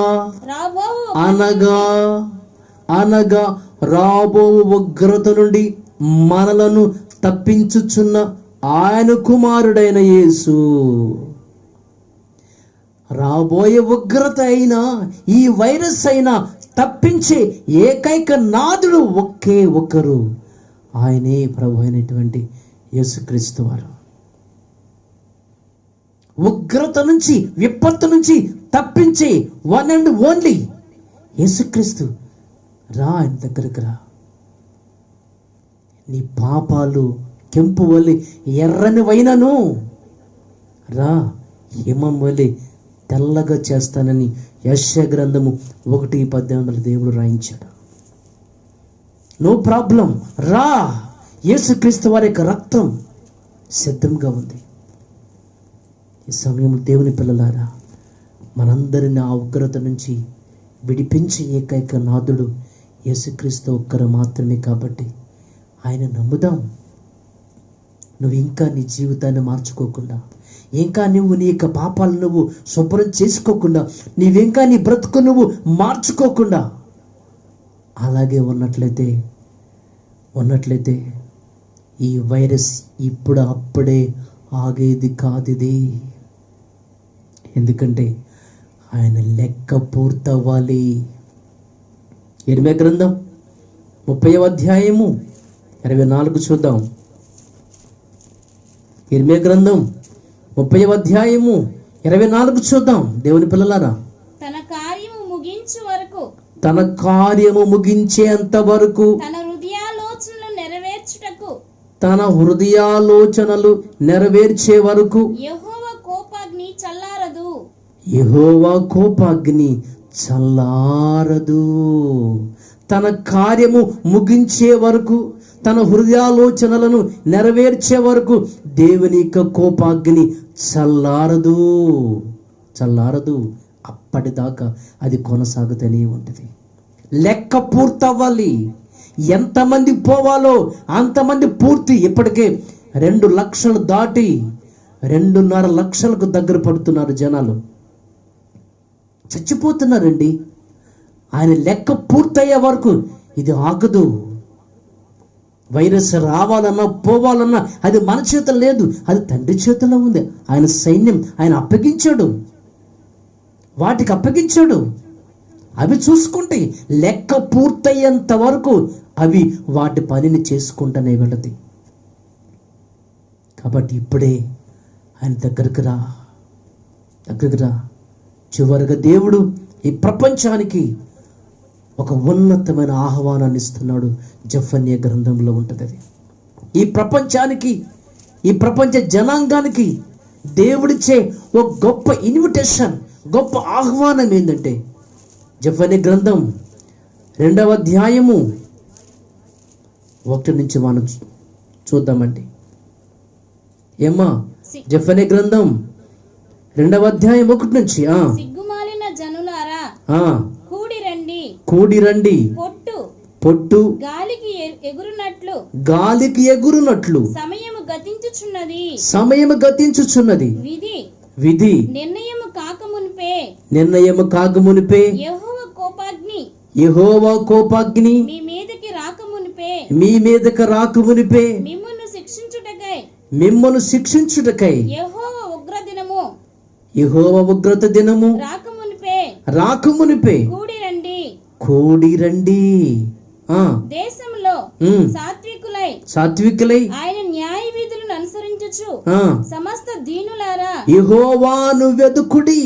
రాబో ఉగ్రత నుండి మనలను తప్పించుచున్న ఆయన కుమారుడైన యేసు. రాబోయే ఉగ్రత అయినా, ఈ వైరస్ అయినా తప్పించే ఏకైక నాథుడు ఒకే ఒక్కరు, ఆయనే ప్రభు అయినటువంటి యేసుక్రీస్తు వారు. ఉగ్రత నుంచి, విపత్తు నుంచి తప్పించే వన్ అండ్ ఓన్లీ యేసుక్రీస్తు. రా, ఆయన దగ్గరకు రా. నీ పాపాలు కెంపు వలె ఎర్రని వైనను రా, హిమం వలె తెల్లగా చేస్తానని యెషయా గ్రంథము 1:18 దేవుడు రాయించాడు. నో ప్రాబ్లం, రా. యేసుక్రీస్తు వారి యొక్క రక్తం సిద్ధంగా ఉంది. ఈ సమయంలో దేవుని పిల్లలారా, మనందరిని ఆ ఉగ్రత నుంచి విడిపించే ఏకైక నాథుడు యేసుక్రీస్తు ఒక్కరు మాత్రమే. కాబట్టి ఆయన నమ్ముదాం. నువ్వు ఇంకా నీ జీవితాన్ని మార్చుకోకుండా, ఇంకా నువ్వు నీ యొక్క పాపాలు నువ్వు శుభ్రం చేసుకోకుండా, నీవింకా నీ బ్రతుకు నువ్వు మార్చుకోకుండా అలాగే ఉన్నట్లయితే ఈ వైరస్ ఇప్పుడు అప్పుడే ఆగేది కాదిది. ఎందుకంటే ఆయన లెక్క పూర్తవ్వాలి. ఇర్మియా గ్రంథం 30వ అధ్యాయము 24 చూద్దాం. ఇర్మియా గ్రంథం 30వ అధ్యాయము 24 చూద్దాం. దేవుని పిల్లలారా, తన కార్యము ముగించే వరకు, తన కార్యము ముగించేంత వరకు, తన హృదయాలోచనలు నెరవేర్చే వరకు యెహోవా కోపాగ్ని చల్లారదు. యెహోవా కోపాగ్ని చల్లారదు. తన కార్యము ముగించే వరకు, తన హృదయాలోచనలను నెరవేర్చే వరకు దేవుని యొక్క కోపాగ్ని చల్లారదు. అప్పటిదాకా అది కొనసాగుతూనే ఉంటుంది. లెక్క పూర్తవ్వాలి. ఎంతమంది పోవాలో అంతమంది పూర్తి. ఇప్పటికే 2 లక్షలు దాటి 2.5 లక్షలకు దగ్గర పడుతున్నారు జనాలు. చచ్చిపోతున్నారండి. ఆయన లెక్క పూర్తయ్యే వరకు ఇది ఆగదు. వైరస్ రావాలన్నా పోవాలన్నా అది మన చేతుల్లో లేదు, అది తండ్రి చేతిలో ఉంది. ఆయన సైన్యం ఆయన అప్పగించాడు, వాటికి అప్పగించాడు. అవి చూసుకుంటే లెక్క పూర్తయ్యేంత వరకు అవి వాటి పనిని చేసుకుంటూనే వెళ్ళదు. కాబట్టి ఇప్పుడే ఆయన దగ్గరకు రా. చివరిగా దేవుడు ఈ ప్రపంచానికి ఒక ఉన్నతమైన ఆహ్వానాన్ని ఇస్తున్నాడు. జెఫన్యా గ్రంథంలో ఉంటుంది అది. ఈ ప్రపంచానికి, ఈ ప్రపంచ జనాంగానికి దేవుడిచ్చే ఒక గొప్ప ఇన్విటేషన్, గొప్ప ఆహ్వానం ఏంటంటే జెఫన్యా గ్రంథం 2వ అధ్యాయము 1 నుంచి మనం చూద్దామండి. ఏమ్మా? జెఫన్యా గ్రంథం 2వ అధ్యాయం 1 నుంచి. సిగ్గుమాలిన జనులారా కూడి రండి, పొట్టు గాలికి ఎగురునట్లు సమయము గతించుచున్నది, విధి నిర్ణయము కాకమునిపే యెహోవా కోపాగ్ని మీ మీదకి రాకమునిపే మిమ్మును శిక్షించుటకై యెహోవా ఉగ్రత దినము రాకమునిపే కూడి రండి. దేశంలో సాత్వికులై ఆయన న్యాయ విధులను అనుసరించుచు సమస్త దీనులారా యెహోవాను వెదుకుడి.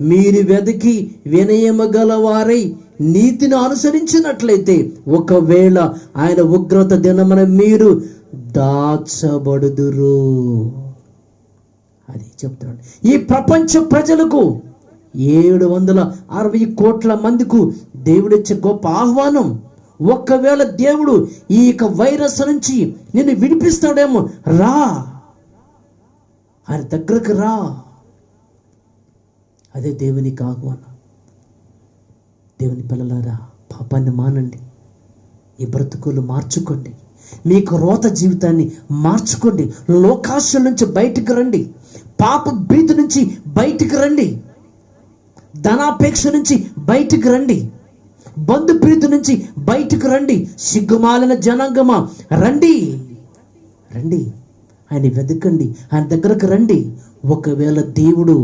మీరు వెదికి వినయము గలవారై నీతిని అనుసరించినట్లయితే ఒకవేళ ఆయన ఉగ్రత దినమున మీరు దాచబడుదురు. అది చెప్తాడు. ఈ ప్రపంచ ప్రజలకు 760 కోట్ల మందికి దేవుడిచ్చే గొప్ప ఆహ్వానం. ఒకవేళ దేవుడు ఈ వైరస్ నుంచి నిన్ను విడిపిస్తాడేమో, రా, ఆయన దగ్గరకు రా. అదే దేవునికి ఆహ్వానం. దేవుని పిల్లలారా, పాపాన్ని మానండి, ఈ బ్రతుకులు మార్చుకోండి, మీకు రోత జీవితాన్ని మార్చుకోండి. లోకాశ నుంచి బయటికి రండి, పాప భీతి నుంచి బయటికి రండి, ధనాపేక్ష నుంచి బయటికి రండి, బంధు ప్రీతి నుంచి బయటికి రండి. సిగ్గుమాలిన జనాంగమా రండి, ఆయన వెతకండి, ఆయన దగ్గరకు రండి. ఒకవేళ దేవుడు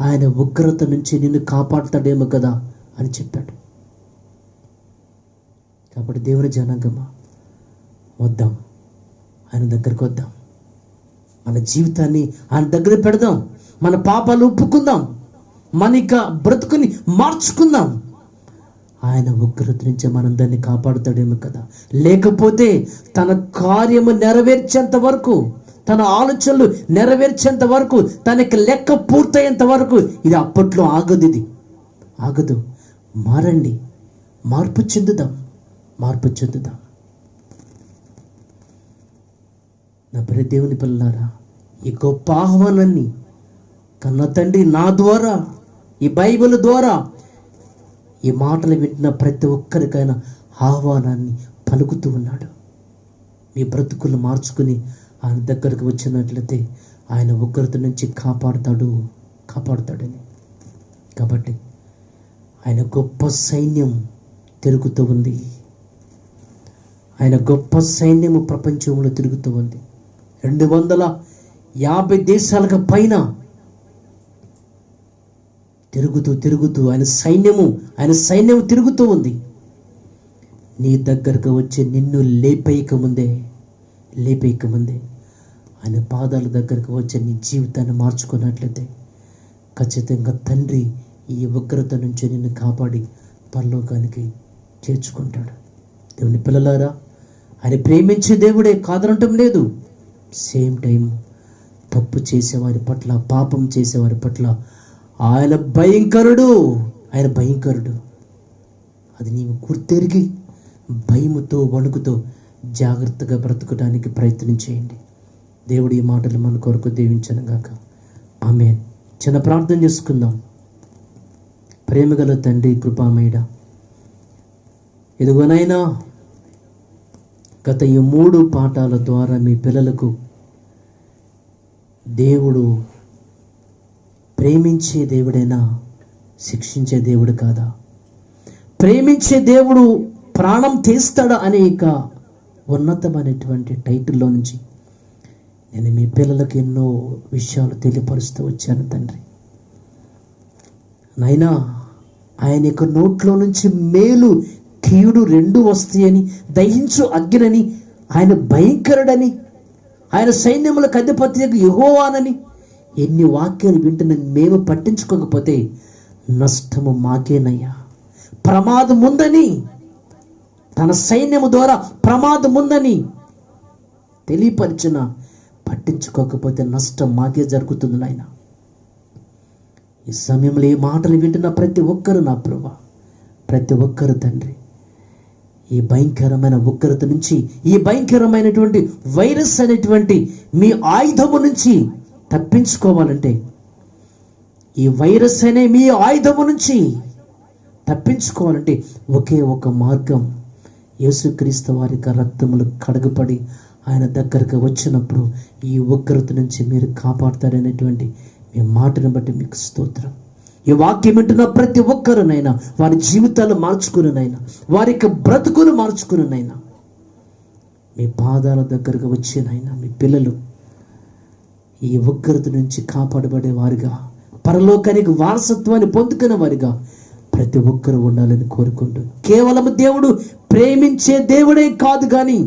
ఆయన ఉగ్రత నుంచి నిన్ను కాపాడుతాడేమో కదా అని చెప్పాడు. కాబట్టి దేవుని జనాంగమా వద్దాం, ఆయన దగ్గరకు వద్దాం, మన జీవితాన్ని ఆయన దగ్గర పెడదాం, మన పాపాలు ఒప్పుకుందాం, మన బ్రతుకుని మార్చుకుందాం. ఆయన ఉగ్రత నుంచి మనందరినీ కాపాడుతాడేమో కదా. లేకపోతే తన కార్యము నెరవేర్చేంత వరకు, తన ఆలోచనలు నెరవేర్చేంత వరకు, తనకి లెక్క పూర్తయ్యేంత వరకు ఇది అప్పట్లో ఆగదు. ఇది ఆగదు. మారండి, మార్పు చెందుదాం. నా ప్రియ దేవుని పిల్లలారా, ఈ గొప్ప ఆహ్వానాన్ని కన్న తండ్రి నా ద్వారా, ఈ బైబిల్ ద్వారా ఈ మాటలు వింటున్న ప్రతి ఒక్కరికైనా ఆహ్వానాన్ని పలుకుతూ ఉన్నాడు. మీ బ్రతుకులు మార్చుకుని ఆయన దగ్గరకు వచ్చినట్లయితే ఆయన ఉగ్రత నుంచి కాపాడుతాడని. కాబట్టి ఆయన గొప్ప సైన్యం తిరుగుతూ ఉంది. ఆయన గొప్ప సైన్యము ప్రపంచంలో తిరుగుతూ ఉంది. 250 దేశాలకు పైన తిరుగుతూ ఆయన సైన్యము తిరుగుతూ ఉంది. నీ దగ్గరకు వచ్చి నిన్ను లేపేయక ముందే ఆయన పాదాల దగ్గరకు వచ్చి నీ జీవితాన్ని మార్చుకున్నట్లయితే ఖచ్చితంగా తండ్రి ఈ ఉగ్రత నుంచి నిన్ను కాపాడి పరలోకానికి చేర్చుకుంటాడు. దేవుని పిల్లలారా, ఆయన ప్రేమించే దేవుడే, కాదనటం లేదు. సేమ్ టైం తప్పు చేసేవారి పట్ల, పాపం చేసేవారి పట్ల ఆయన భయంకరుడు. అది నీవు గుర్తెరిగి భయముతో వణుకుతో జాగ్రత్తగా బ్రతకడానికి ప్రయత్నం చేయండి. దేవుడు ఈ మాటలు మన కొరకు దీవించను గాక. ఆమేన్. చిన్న ప్రార్థన చేసుకుందాం. ప్రేమగల తండ్రి, కృపామయుడా, ఇదిగోనైనా గత ఈ 3 పాఠాల ద్వారా మీ పిల్లలకు దేవుడు ప్రేమించే దేవుడైనా శిక్షించే దేవుడు కాదా, ప్రేమించే దేవుడు ప్రాణం తీస్తాడా అనేక ఉన్నతమైనటువంటి టైటిల్లో నుంచి నేను మీ పిల్లలకు ఎన్నో విషయాలు తెలియపరుస్తూ వచ్చాను తండ్రి. నాయనా, ఆయన యొక్క నోట్లో నుంచి మేలు కీడు 2 వస్తాయని, దహించు అగ్గినని, ఆయన భయంకరుడని, ఆయన సైన్యములకు అధిపతి యెహోవానని ఎన్ని వాక్యాలు వింటున్న మేము పట్టించుకోకపోతే నష్టము మాకేనయ్యా. ప్రమాదం ఉందని, తన సైన్యము ద్వారా ప్రమాదం ఉందని తెలియపరిచిన పట్టించుకోకపోతే నష్టం మాకే జరుగుతుంది నాయన. ఈ సమయంలో ఈ మాటలు వింటున్న ప్రతి ఒక్కరు నా ప్రభువా, ప్రతి ఒక్కరు తండ్రి, ఈ భయంకరమైన ఉగ్రత నుంచి, ఈ భయంకరమైనటువంటి వైరస్ అనేటువంటి మీ ఆయుధము నుంచి తప్పించుకోవాలంటే, ఈ వైరస్ అనే మీ ఆయుధము నుంచి తప్పించుకోవాలంటే ఒకే ఒక మార్గం, యేసుక్రీస్తు వారి రక్తములు కడగపడి ఆయన దగ్గరకు వచ్చినప్పుడు ఈ ఉగ్రత నుంచి మీరు కాపాడతారనేటువంటి మీ మాటను బట్టి మీకు స్తోత్రం. ఈ వాక్యం వింటున్న ప్రతి ఒక్కరునైనా వారి జీవితాలు మార్చుకున్నైనా, వారి యొక్క బ్రతుకులు మార్చుకున్నైనా, మీ పాదాల దగ్గరకు వచ్చినైనా మీ పిల్లలు ఈ ఉగ్రత నుంచి కాపాడబడే వారిగా, పరలోకానికి వారసత్వాన్ని పొందుకునే వారిగా ప్రతి ఒక్కరు ఉండాలని కోరుకుంటూ, కేవలం దేవుడు ప్రేమించే దేవుడే కాదు కానీ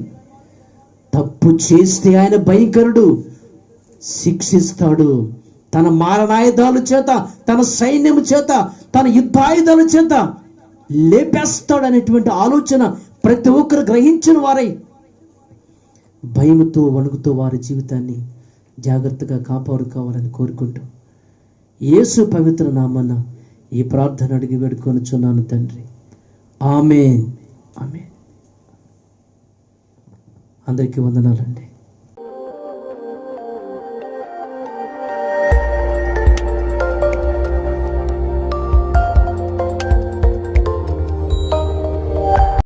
తప్పు చేస్తే ఆయన భయంకరుడు, శిక్షిస్తాడు, తన మారణాయుధాల చేత, తన సైన్యము చేత, తన యుద్ధాయుధాల చేత లేపేస్తాడు అనేటువంటి ఆలోచన ప్రతి ఒక్కరు గ్రహించిన వారై భయముతో వణుకుతో వారి జీవితాన్ని జాగ్రత్తగా కాపాడుకోవాలని కోరుకుంటూ యేసు పవిత్ర నామన ఈ ప్రార్థన అడిగి వేడుకొనుచున్నాను తండ్రి. ఆమేన్. ఆమేన్. అందరికీ వందనాలండి.